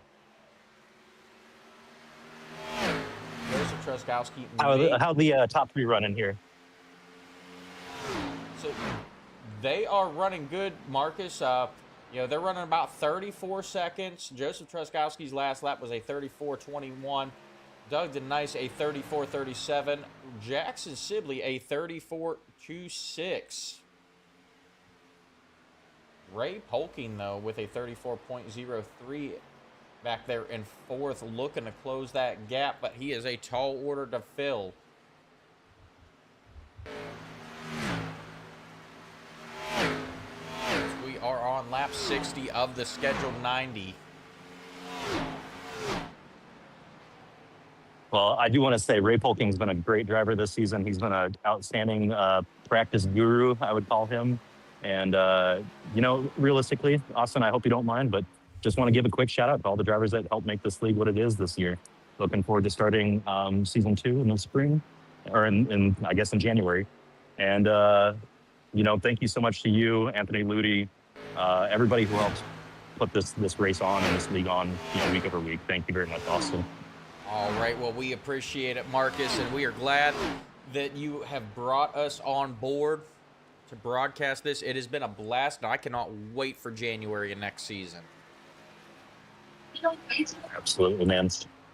Joseph Truskowski. How the top three running here? So they are running good, Marcus. They're running about 34 seconds. Joseph Truskowski's last lap was a 34:21. Doug DeNice a 34:37. Jackson Sibley a 34:26. Ray Polking, though, with a 34.03 back there in fourth, looking to close that gap, but he is a tall order to fill. We are on lap 60 of the scheduled 90. Well, I do want to say Ray Polking's been a great driver this season. He's been an outstanding practice guru, I would call him. And, realistically, Austin, I hope you don't mind, but just want to give a quick shout out to all the drivers that helped make this league what it is this year. Looking forward to starting season 2 in the spring, or in January. And, thank you so much to you, Anthony Ludi, everybody who helped put this race on and this league on, week over week. Thank you very much, Austin. All right, well, we appreciate it, Marcus, and we are glad that you have brought us on board to broadcast this. It has been a blast, and I cannot wait for January of next season. Absolutely, man.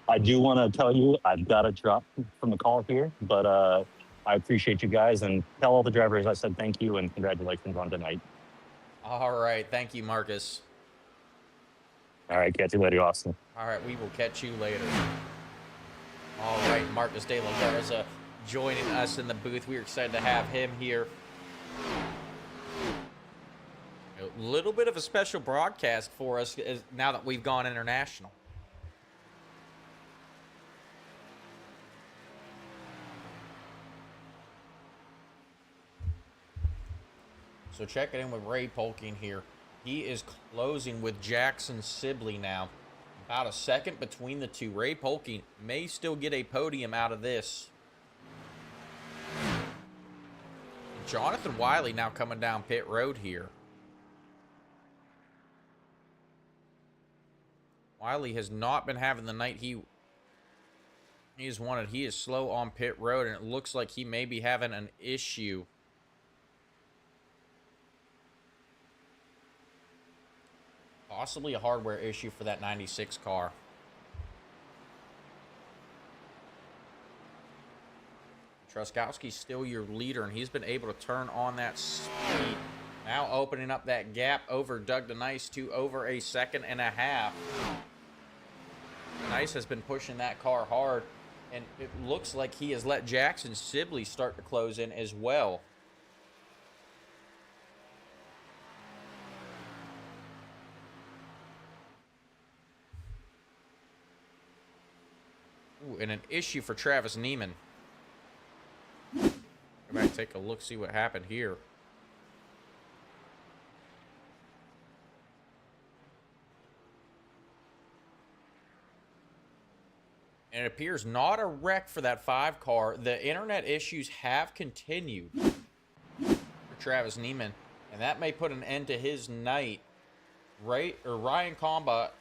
I do want to tell you, I've got to drop from the call here, but I appreciate you guys, and tell all the drivers I said thank you and congratulations on tonight. All right, thank you, Marcus. All right, catch you later, Austin. All right, we will catch you later. All right, Marcus De La Garza joining us in the booth. We're excited to have him here. A little bit of a special broadcast for us now that we've gone international. So checking in with Ray Polking here. He is closing with Jackson Sibley now. About a second between the two. Ray Polking may still get a podium out of this. Jonathan Wiley now coming down pit road here. Wiley has not been having the night he has wanted. He is slow on pit road, and it looks like he may be having an issue. Possibly a hardware issue for that 96 car. Truskowski's still your leader, and he's been able to turn on that speed. Now opening up that gap over Doug DeNice to over a 1.5 seconds. DeNice has been pushing that car hard, and it looks like he has let Jackson Sibley start to close in as well. Ooh, and an issue for Travis Neiman. Go back, take a look, see what happened here. And it appears not a wreck for that 5 car. The internet issues have continued for Travis Neiman, and that may put an end to his night. Ryan Comba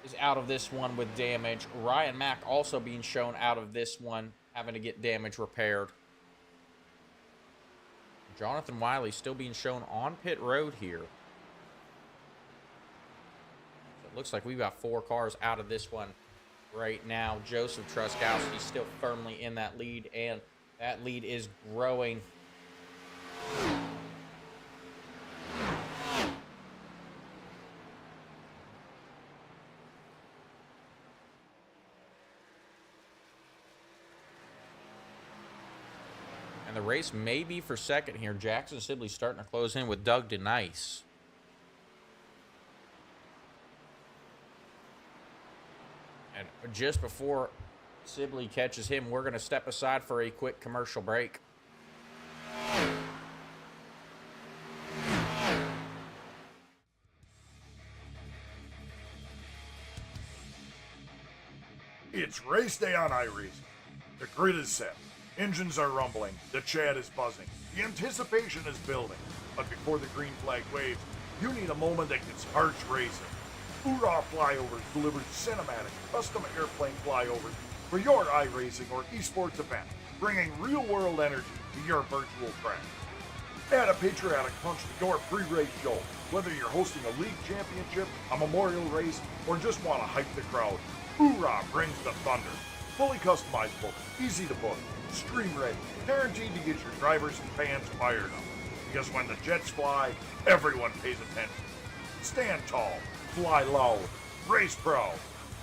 is out of this one with damage. Ryan Mack also being shown out of this one, having to get damage repaired. Jonathan Wiley still being shown on pit road here. So it looks like we've got 4 cars out of this one right now. Joseph Truskowski still firmly in that lead, and that lead is growing. And the race may be for second here. Jackson Sibley starting to close in with Doug DeNice. And just before Sibley catches him, we're going to step aside for a quick commercial break. It's race day on iRacing. The grid is set. Engines are rumbling. The chat is buzzing. The anticipation is building. But before the green flag waves, you need a moment that gets hearts racing. Hoorah Flyovers delivers cinematic, custom airplane flyovers for your iRacing or esports event, bringing real-world energy to your virtual track. Add a patriotic punch to your pre-race show, whether you're hosting a league championship, a memorial race, or just want to hype the crowd. Hoorah brings the thunder. Fully customizable, easy to book, stream ready, guaranteed to get your drivers and fans fired up. Because when the jets fly, everyone pays attention. Stand tall, fly low, race pro.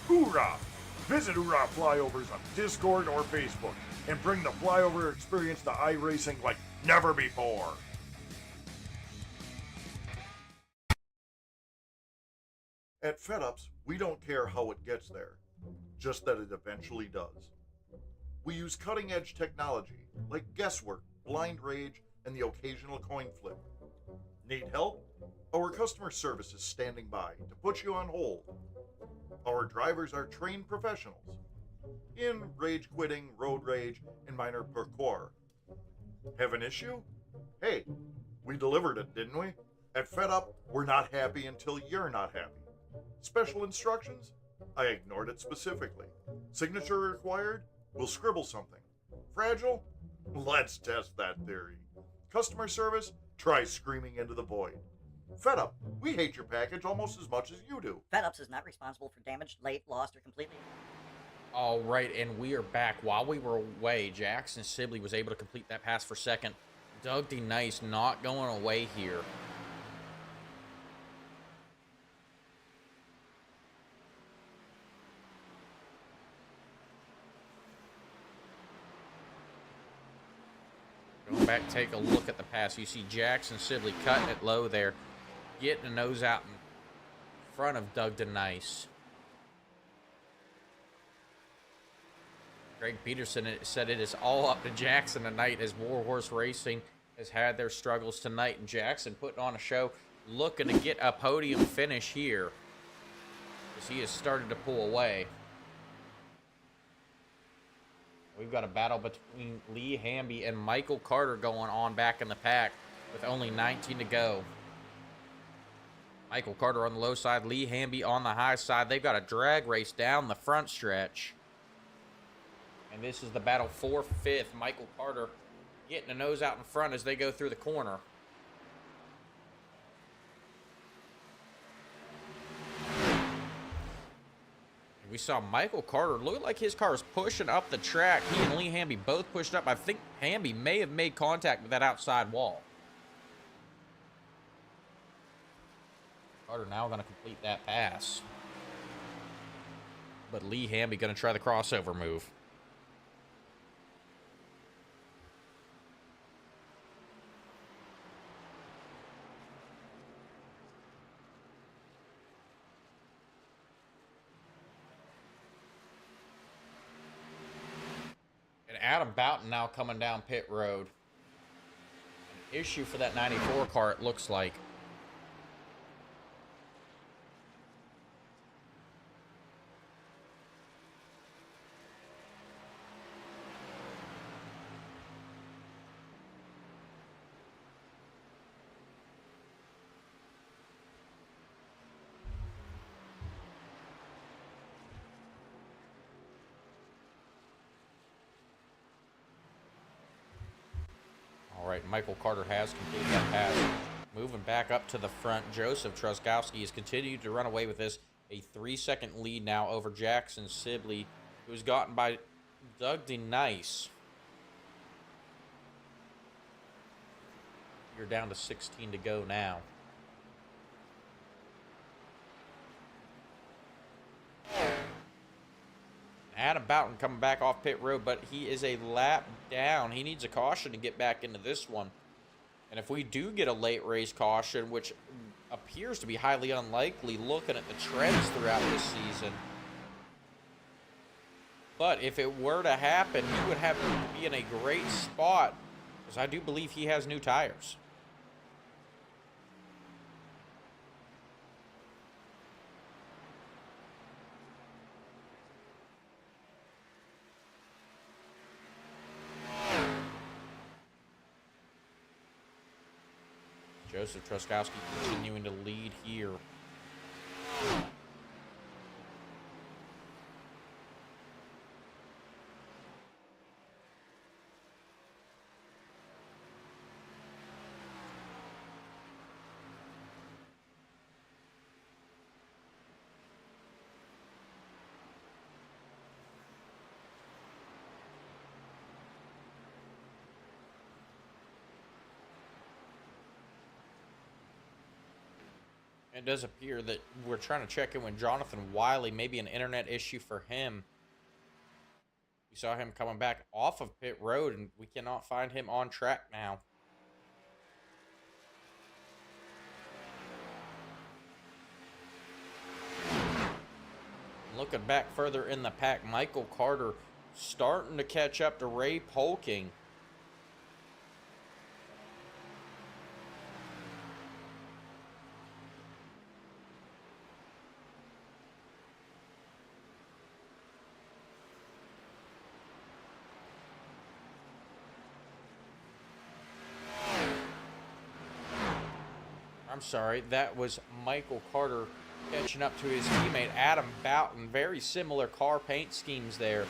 Hoorah! Visit Hoorah Flyovers on Discord or Facebook and bring the flyover experience to iRacing like never before. At FedUps, we don't care how it gets there, just that it eventually does. We use cutting-edge technology like guesswork, blind rage, and the occasional coin flip. Need help? Our customer service is standing by to put you on hold. Our drivers are trained professionals in rage quitting, road rage, and minor parkour. Have an issue? Hey, we delivered it, didn't we? At FedUp, we're not happy until you're not happy. Special instructions? I ignored it specifically. Signature required? We'll scribble something. Fragile? Let's test that theory. Customer service? Try screaming into the void. FedUp, we hate your package almost as much as you do. FedUps is not responsible for damaged, late, lost, or completely. All right, and we are back. While we were away, Jackson Sibley was able to complete that pass for second. Doug DeNice not going away here. Going back, take a look at the pass. You see Jackson Sibley cutting it low there, getting a nose out in front of Doug DeNice. Greg Peterson said it is all up to Jackson tonight as Warhorse Racing has had their struggles tonight. And Jackson putting on a show, looking to get a podium finish here as he has started to pull away. We've got a battle between Lee Hamby and Michael Carter going on back in the pack with only 19 to go. Michael Carter on the low side, Lee Hamby on the high side. They've got a drag race down the front stretch. And this is the battle for fifth. Michael Carter getting a nose out in front as they go through the corner. We saw Michael Carter look like his car is pushing up the track. He and Lee Hamby both pushed up. I think Hamby may have made contact with that outside wall. Carter now going to complete that pass. But Lee Hamby going to try the crossover move. Adam Boughton now coming down pit road. An issue for that 94 car, it looks like. right, Michael Carter has completed that pass. Moving back up to the front, Joseph Truskowski has continued to run away with this. A 3-second lead now over Jackson Sibley, who's gotten by Doug DeNice. You're down to 16 to go now. Adam Boughton coming back off pit road, but he is a lap down. He needs a caution to get back into this one. And if we do get a late race caution, which appears to be highly unlikely looking at the trends throughout this season, but if it were to happen, he would have to be in a great spot, because I do believe he has new tires. Joseph Truskowski continuing to lead here. It does appear that we're trying to check in with Jonathan Wiley, maybe an internet issue for him. We saw him coming back off of pit road, and we cannot find him on track now. Looking back further in the pack, Michael Carter starting to catch up to Ray Polking. I'm sorry, that was Michael Carter catching up to his teammate Adam Boughton. Very similar car paint schemes there.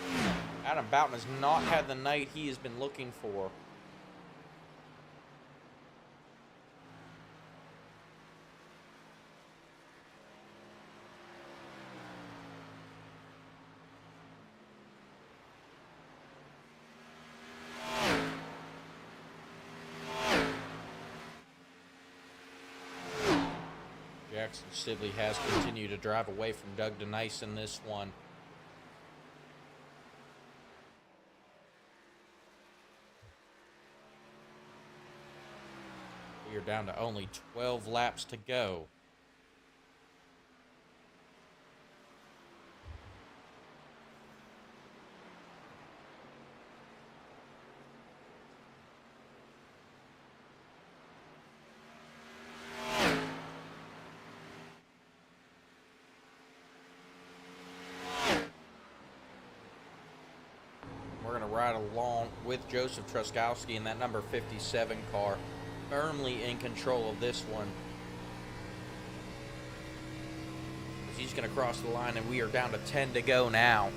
Adam Boughton has not had the night he has been looking for. Jackson Sibley has continued to drive away from Doug DeNice in this one. We are down to only 12 laps to go. Ride along with Joseph Truskowski in that number 57 car, firmly in control of this one. He's going to cross the line, and we are down to 10 to go now.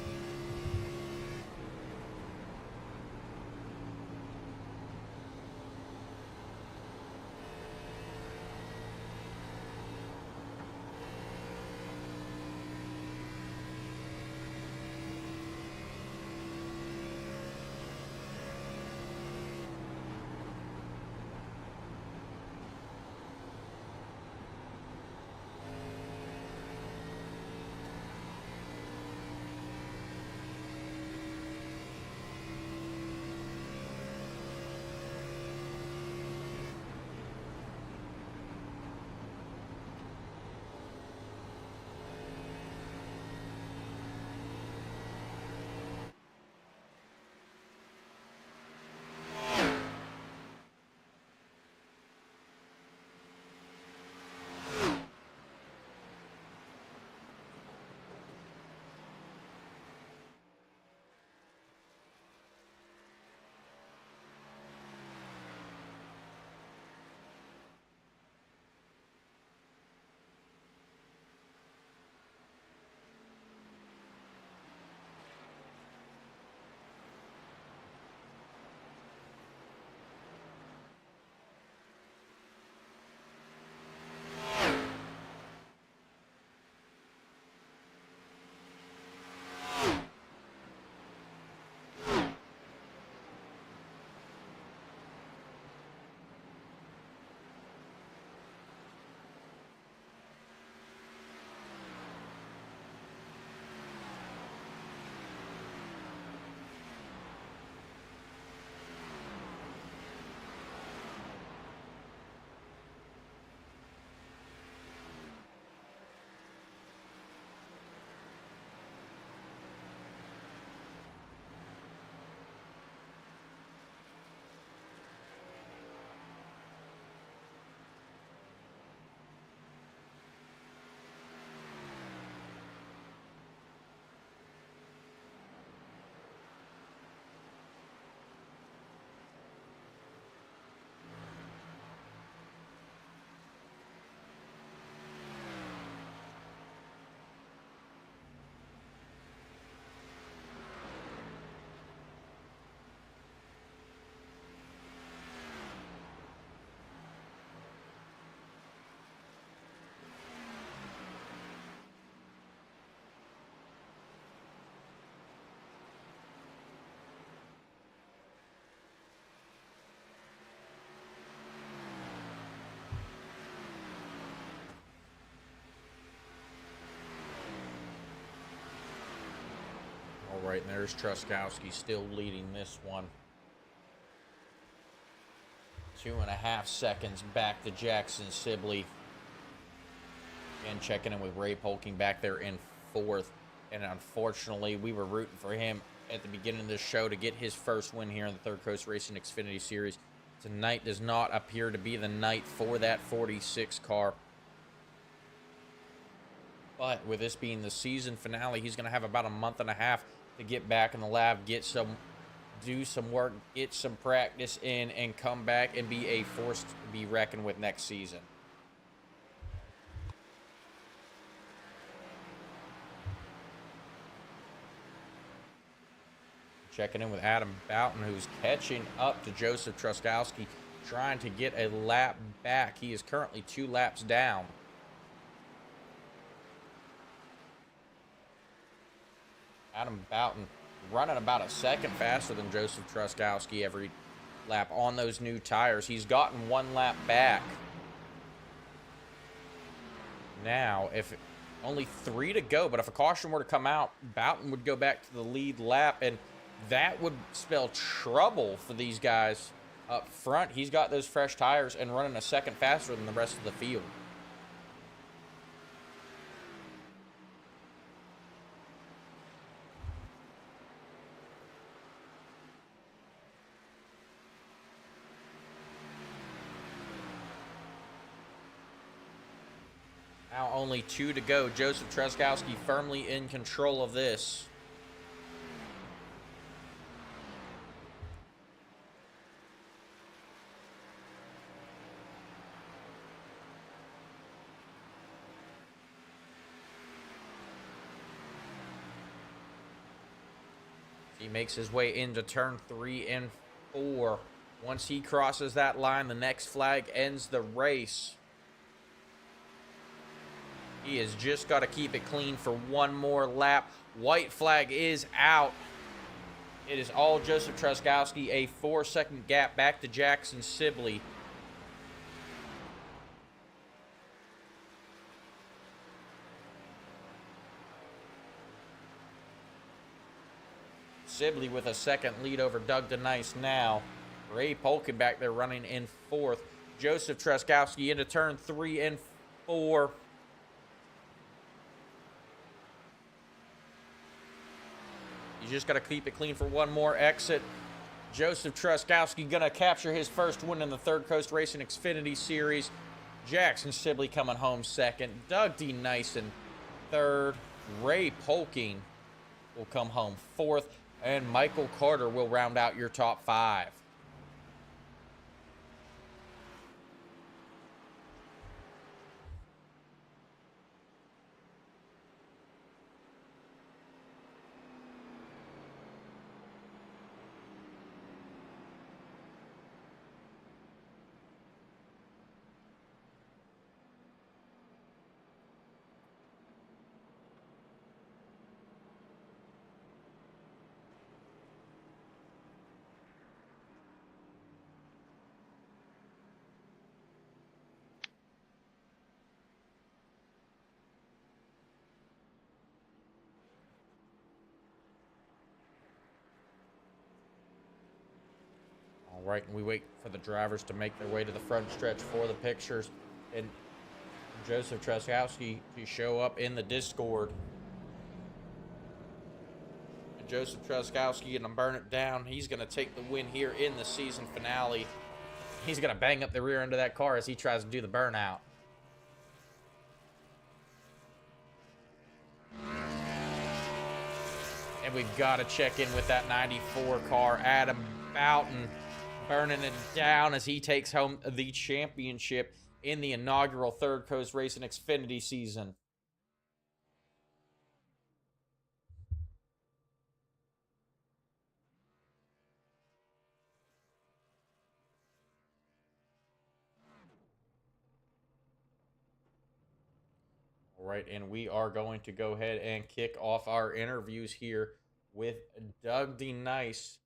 right, and there's Truskowski still leading this one. 2.5 seconds back to Jackson Sibley. And checking in with Ray Polking back there in 4th. And unfortunately, we were rooting for him at the beginning of this show to get his first win here in the Third Coast Racing Xfinity Series. Tonight does not appear to be the night for that 46 car. But with this being the season finale, he's going to have about a month and a half to get back in the lab, do some work, get some practice in, and come back and be a force to be reckoned with next season. Checking in with Adam Boughton, who's catching up to Joseph Truskowski, trying to get a lap back. He is currently 2 laps down. Adam Boughton running about a second faster than Joseph Truskowski every lap on those new tires. He's gotten 1 lap back. Now, if only 3 to go, but if a caution were to come out, Boughton would go back to the lead lap, and that would spell trouble for these guys up front. He's got those fresh tires and running a second faster than the rest of the field. Now only 2 to go. Joseph Truskowski firmly in control of this. He makes his way into turn 3 and 4. Once he crosses that line, the next flag ends the race. He has just got to keep it clean for 1 more lap. White flag is out. It is all Joseph Truskowski, a 4-second gap back to Jackson Sibley. Sibley with a second lead over Doug DeNice now. Ray Polkin back there running in 4th. Joseph Truskowski into turn 3 and 4. You just got to keep it clean for 1 more exit. Joseph Truskowski going to capture his first win in the Third Coast Racing Xfinity Series. Jackson Sibley coming home 2nd. Doug DeNice in 3rd. Ray Polking will come home 4th. And Michael Carter will round out your top 5. All right, and we wait for the drivers to make their way to the front stretch for the pictures, and Joseph Truskowski to show up in the Discord. And Joseph Truskowski going to burn it down. He's going to take the win here in the season finale. He's going to bang up the rear end of that car as he tries to do the burnout. And we've got to check in with that 94 car, Adam Boughton, burning it down as he takes home the championship in the inaugural Third Coast Racing Xfinity season. All right, and we are going to go ahead and kick off our interviews here with Doug DeNice.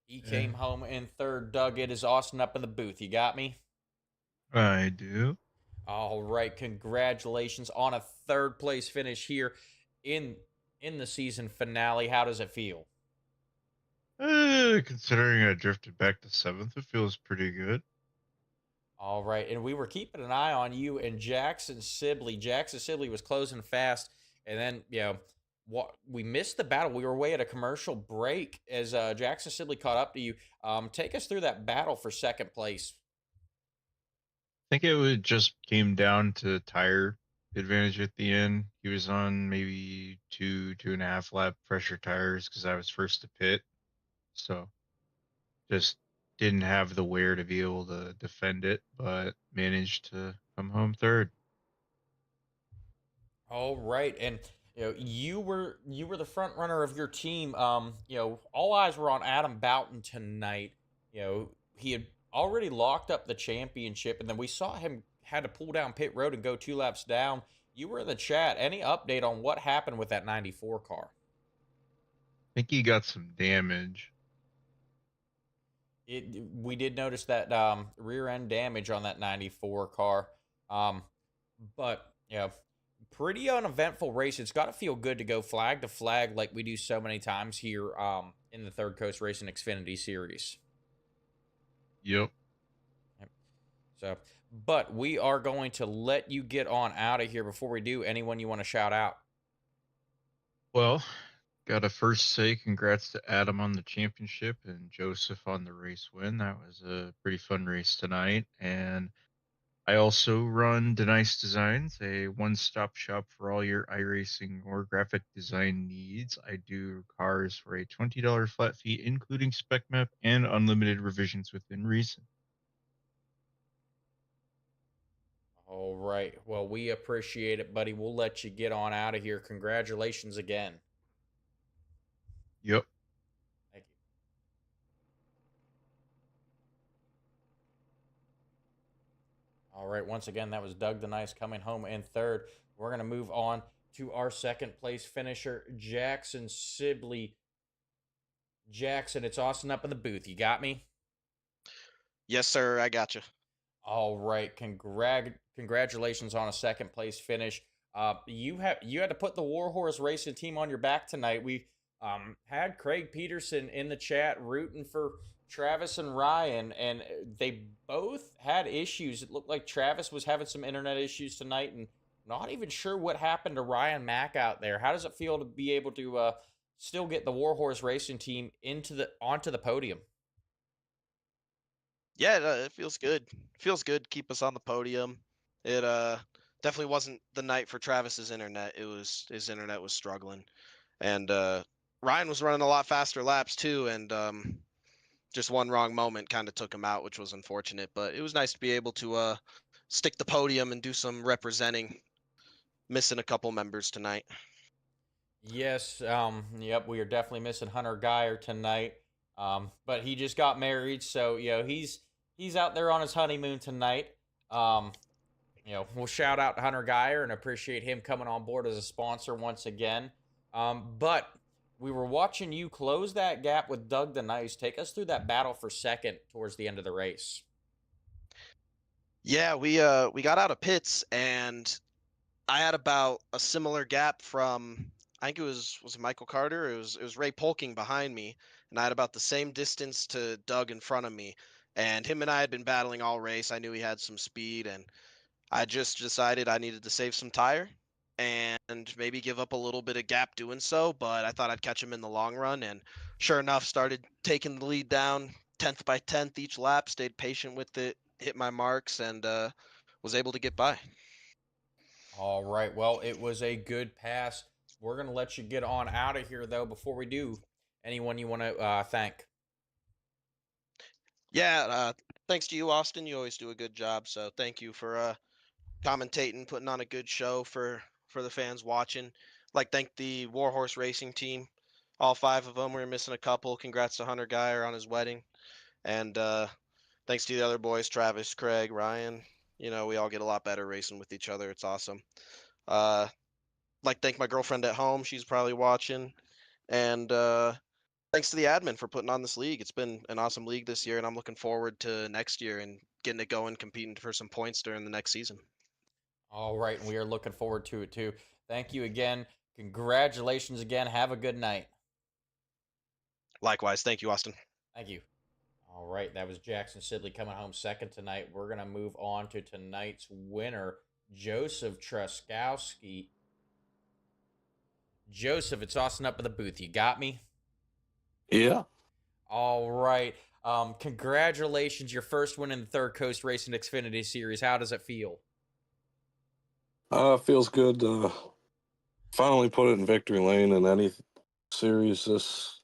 He came home in 3rd. Doug, it is Austin up in the booth. You got me? I do. All right, congratulations on a third place finish here in in the season finale. How does it feel? Considering I drifted back to seventh, it feels pretty good. All right, and we were keeping an eye on you and Jackson Sibley. Jackson Sibley was closing fast, and then what we missed the battle. We were away at a commercial break as Jackson Sibley caught up to you. Take us through that battle for second place. I think it would just came down to tire advantage at the end. He was on maybe 2.5 lap pressure tires because I was first to pit. So just didn't have the wear to be able to defend it, but managed to come home third. All right, and you were the front runner of your team. All eyes were on Adam Boughton tonight. He had already locked up the championship, and then we saw him had to pull down pit road and go 2 laps down. You were in the chat. Any update on what happened with that 94 car? I think he got some damage. We did notice that rear end damage on that 94 car. Um, but pretty uneventful race. It's got to feel good to go flag to flag like we do so many times here in the Third Coast Racing Xfinity series. Yep. So, but we are going to let you get on out of here. Before we do, anyone you want to shout out? Well, gotta first say congrats to Adam on the championship and Joseph on the race win. That was a pretty fun race tonight. And I also run Denice Designs, a one-stop shop for all your iRacing or graphic design needs. I do cars for a $20 flat fee, including spec map and unlimited revisions within reason. All right. Well, we appreciate it, buddy. We'll let you get on out of here. Congratulations again. Yep. Thank you. All right. Once again, that was Doug the Nice coming home in third. We're going to move on to our second place finisher, Jackson Sibley. Jackson, it's Austin up in the booth. You got me? Yes, sir. I got you. All right. Congratulations on a second place finish. You had to put the Warhorse Racing team on your back tonight. We had Craig Peterson in the chat rooting for Travis and Ryan, and they both had issues. It looked like Travis was having some internet issues tonight, and not even sure what happened to Ryan Mack out there. How does it feel to be able to still get the Warhorse Racing team onto the podium? Yeah, it feels good. Feels good to keep us on the podium. It definitely wasn't the night for Travis's internet. His internet was struggling, and Ryan was running a lot faster laps too, and just one wrong moment kind of took him out, which was unfortunate. But it was nice to be able to stick the podium and do some representing. Missing a couple members tonight. Yes, yep, we are definitely missing Hunter Geyer tonight. But he just got married, so he's out there on his honeymoon tonight. We'll shout out to Hunter Geyer and appreciate him coming on board as a sponsor once again. But we were watching you close that gap with Doug the Nice. Take us through that battle for second towards the end of the race. Yeah, we got out of pits and I had about a similar gap from I think it was Michael Carter. It was Ray Polking behind me, and I had about the same distance to Doug in front of me. And him and I had been battling all race. I knew he had some speed, and I just decided I needed to save some tire and maybe give up a little bit of gap doing so. But I thought I'd catch him in the long run, and sure enough, started taking the lead down 10th by 10th each lap. Stayed patient with it, hit my marks, and was able to get by. All right. Well, it was a good pass. We're going to let you get on out of here, though. Before we do, anyone you want to thank? Yeah, thanks to you, Austin. You always do a good job. So thank you for commentating, putting on a good show for the fans watching. Thank the Warhorse Racing team, all five of them. We were missing a couple. Congrats to Hunter Geyer on his wedding, and thanks to the other boys, Travis, Craig, Ryan. We all get a lot better racing with each other. It's awesome. Thank my girlfriend at home. She's probably watching, and thanks to the admin for putting on this league. It's been an awesome league this year, and I'm looking forward to next year and getting it going, competing for some points during the next season. All right, and we are looking forward to it too. Thank you again. Congratulations again. Have a good night. Likewise, thank you, Austin. Thank you. All right, that was Jackson Sidley coming home second tonight. We're going to move on to tonight's winner, Joseph Truskowski. Joseph, it's Austin up in the booth. You got me? Yeah. All right. Congratulations, your first win in the Third Coast Racing Xfinity Series. How does it feel? Feels good to finally put it in victory lane in any series. This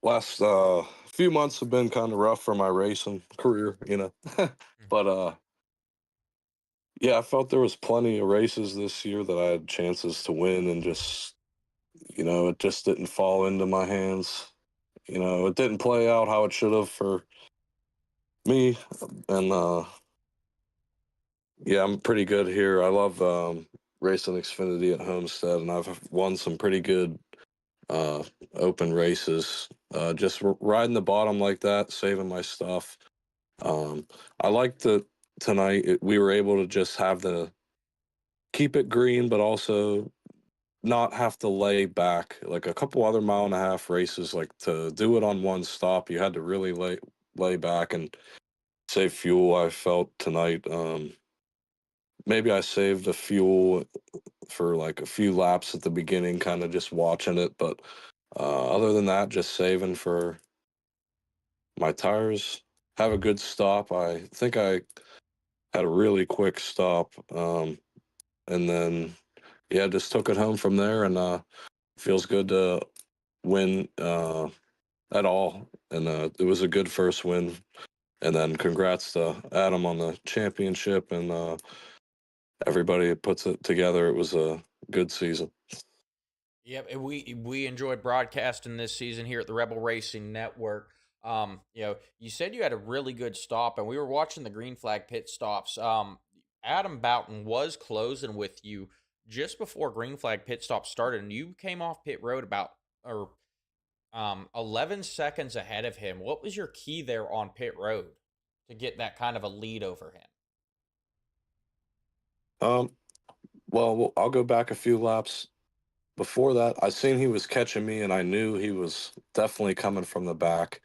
last few months have been kind of rough for my racing career, you know. But yeah, I felt there was plenty of races this year that I had chances to win, and just, you know, it just didn't fall into my hands. You know, it didn't play out how it should have for me. And yeah, I'm pretty good here. I love racing Xfinity at Homestead, and I've won some pretty good uh, open races. Just riding the bottom like that, saving my stuff. I like that tonight we were able to just have the keep it green, but also not have to lay back like a couple other mile-and-a-half races. Like, to do it on one stop, you had to really lay back and save fuel. I felt tonight. Maybe I saved the fuel for like a few laps at the beginning, kind of just watching it, but other than that, just saving for my tires. Have a good stop. I think I had a really quick stop, and then yeah, just took it home from there, and feels good to win at all. And it was a good first win. And then congrats to Adam on the championship, and everybody that puts it together. It was a good season. Yep, and we enjoyed broadcasting this season here at the Rebel Racing Network. You said you had a really good stop, and we were watching the green flag pit stops. Adam Boughton was closing with you just before green flag pit stop started, and you came off pit road about or 11 seconds ahead of him. What was your key there on pit road to get that kind of a lead over him? Um, well, I'll go back a few laps. Before that, I seen he was catching me, and I knew he was definitely coming from the back.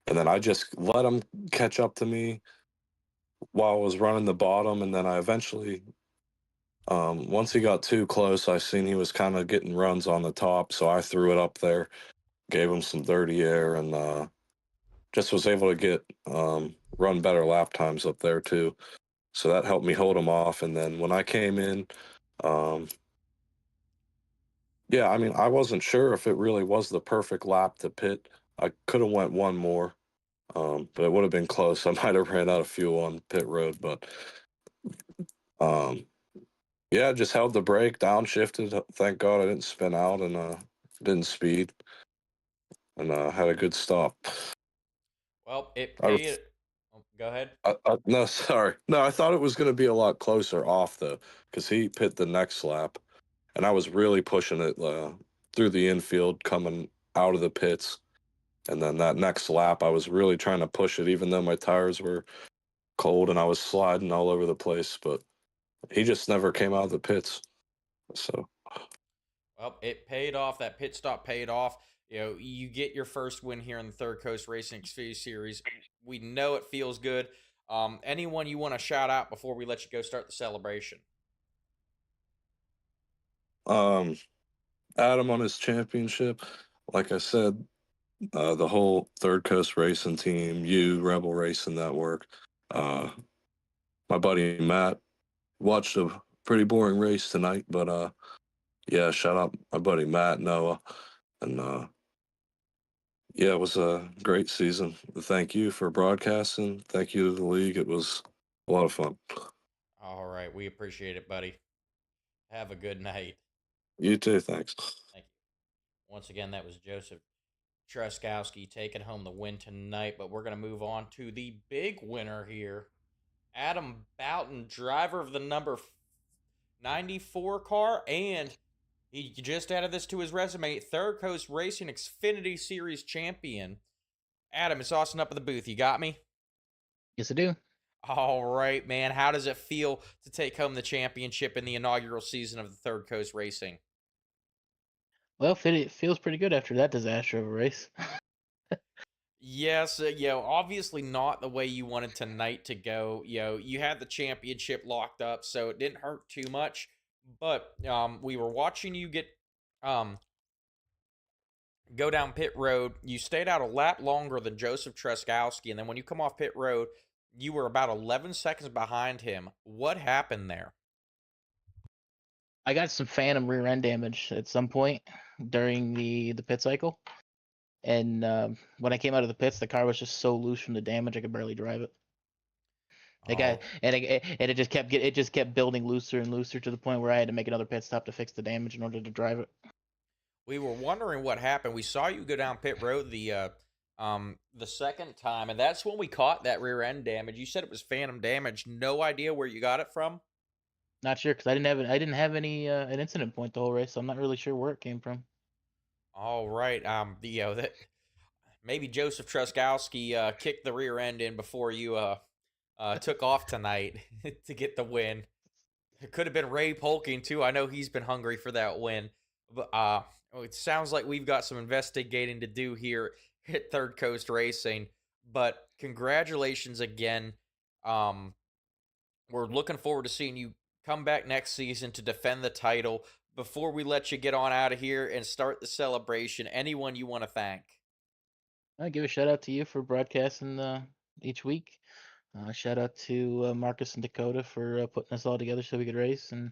And then I just let him catch up to me while I was running the bottom, and then I eventually, once he got too close, I seen he was kind of getting runs on the top, so I threw it up there, gave him some dirty air, and just was able to get run better lap times up there too. So that helped me hold him off. And then when I came in, um, yeah, I mean, I wasn't sure if it really was the perfect lap to pit. I could have went one more, but it would have been close. I might have ran out of fuel on pit road, but um, yeah, just held the brake, downshifted. Thank God I didn't spin out, and didn't speed, and had a good stop. Well, it I, paid. Oh, go ahead. no, sorry. No, I thought it was going to be a lot closer off, though, because he pit the next lap, and I was really pushing it through the infield coming out of the pits. And then that next lap, I was really trying to push it, even though my tires were cold and I was sliding all over the place. But he just never came out of the pits. So, Well, it paid off. That pit stop paid off. You get your first win here in the Third Coast Racing Xfinity Series. We know it feels good. Anyone you want to shout out before we let you go start the celebration? um, Adam on his championship, like I said, the whole Third Coast Racing team, you, Rebel Racing Network, uh, my buddy Matt, watched a pretty boring race tonight, but yeah, shout out my buddy Matt, Noah, and yeah, it was a great season. Thank you for broadcasting. Thank you to the league. It was a lot of fun. All right. We appreciate it, buddy. Have a good night. You too. Thanks. Thank you. Once again, that was Joseph Truskowski taking home the win tonight, but we're going to move on to the big winner here. Adam Boughton, driver of the number 94 car, and he just added this to his resume, Third Coast Racing Xfinity Series champion. Adam, it's Austin up in the booth. You got me? Yes, I do. All right, man. How does it feel to take home the championship in the inaugural season of the Third Coast Racing? Well, it feels pretty good after that disaster of a race. Yes, obviously not the way you wanted tonight to go. You had the championship locked up, so it didn't hurt too much. But we were watching you um go down pit road. You stayed out a lap longer than Joseph Truskowski, and then when you come off pit road, you were about 11 seconds behind him. What happened there? I got some phantom rear end damage at some point during the pit cycle, and when I came out of the pits, the car was just so loose from the damage I could barely drive it. Oh, And it just kept building looser and looser to the point where I had to make another pit stop to fix the damage in order to drive it. we were wondering what happened. We saw you go down pit road the second time, and that's when we caught that rear end damage. You said it was phantom damage. No idea where you got it from. Not sure because I didn't have any an incident point the whole race, so I'm not really sure where it came from. All right. That maybe Joseph Truskowski kicked the rear end in before you took off tonight to get the win. It could have been Ray Polking too. I know he's been hungry for that win. But it sounds like we've got some investigating to do here at Third Coast Racing. But congratulations again. Um, we're looking forward to seeing you come back next season to defend the title. Before we let you get on out of here and start the celebration, anyone you want to thank? I give a shout out to you for broadcasting each week. Shout out to Marcus and Dakota for putting us all together so we could race, and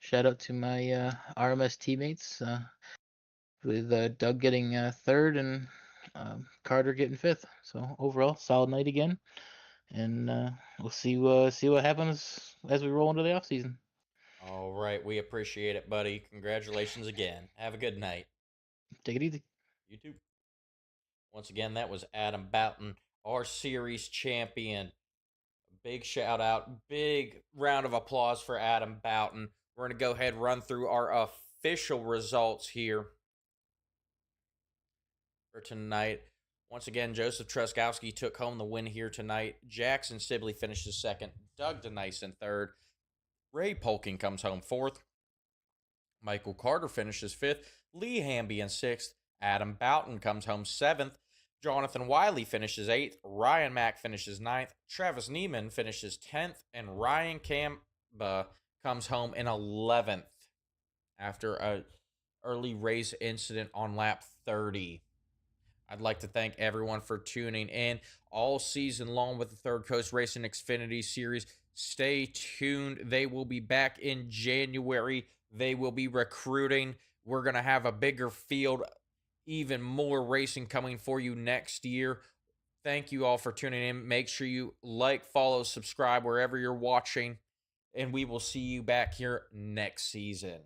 shout out to my RMS teammates with Doug getting third and Carter getting fifth. So overall, solid night again, and we'll see what happens as we roll into the off season. All right. We appreciate it, buddy. Congratulations again. Have a good night. Take it easy. You too. Once again, that was Adam Boughton, our series champion. Big shout out, big round of applause for Adam Boughton. We're going to go ahead and run through our official results here for tonight. Once again, Joseph Truskowski took home the win here tonight. Jackson Sibley finishes second. Doug DeNice in third. Ray Polking comes home fourth. Michael Carter finishes fifth. Lee Hamby in sixth. Adam Boughton comes home seventh. Jonathan Wiley finishes eighth. Ryan Mack finishes ninth. Travis Neiman finishes 10th. And Ryan Camba comes home in 11th after a early race incident on lap 30. I'd like to thank everyone for tuning in all season long with the Third Coast Racing Xfinity Series. Stay tuned. They will be back in January. They will be recruiting. We're going to have a bigger field, even more racing coming for you next year. Thank you all for tuning in. Make sure you like, follow, subscribe wherever you're watching, and we will see you back here next season.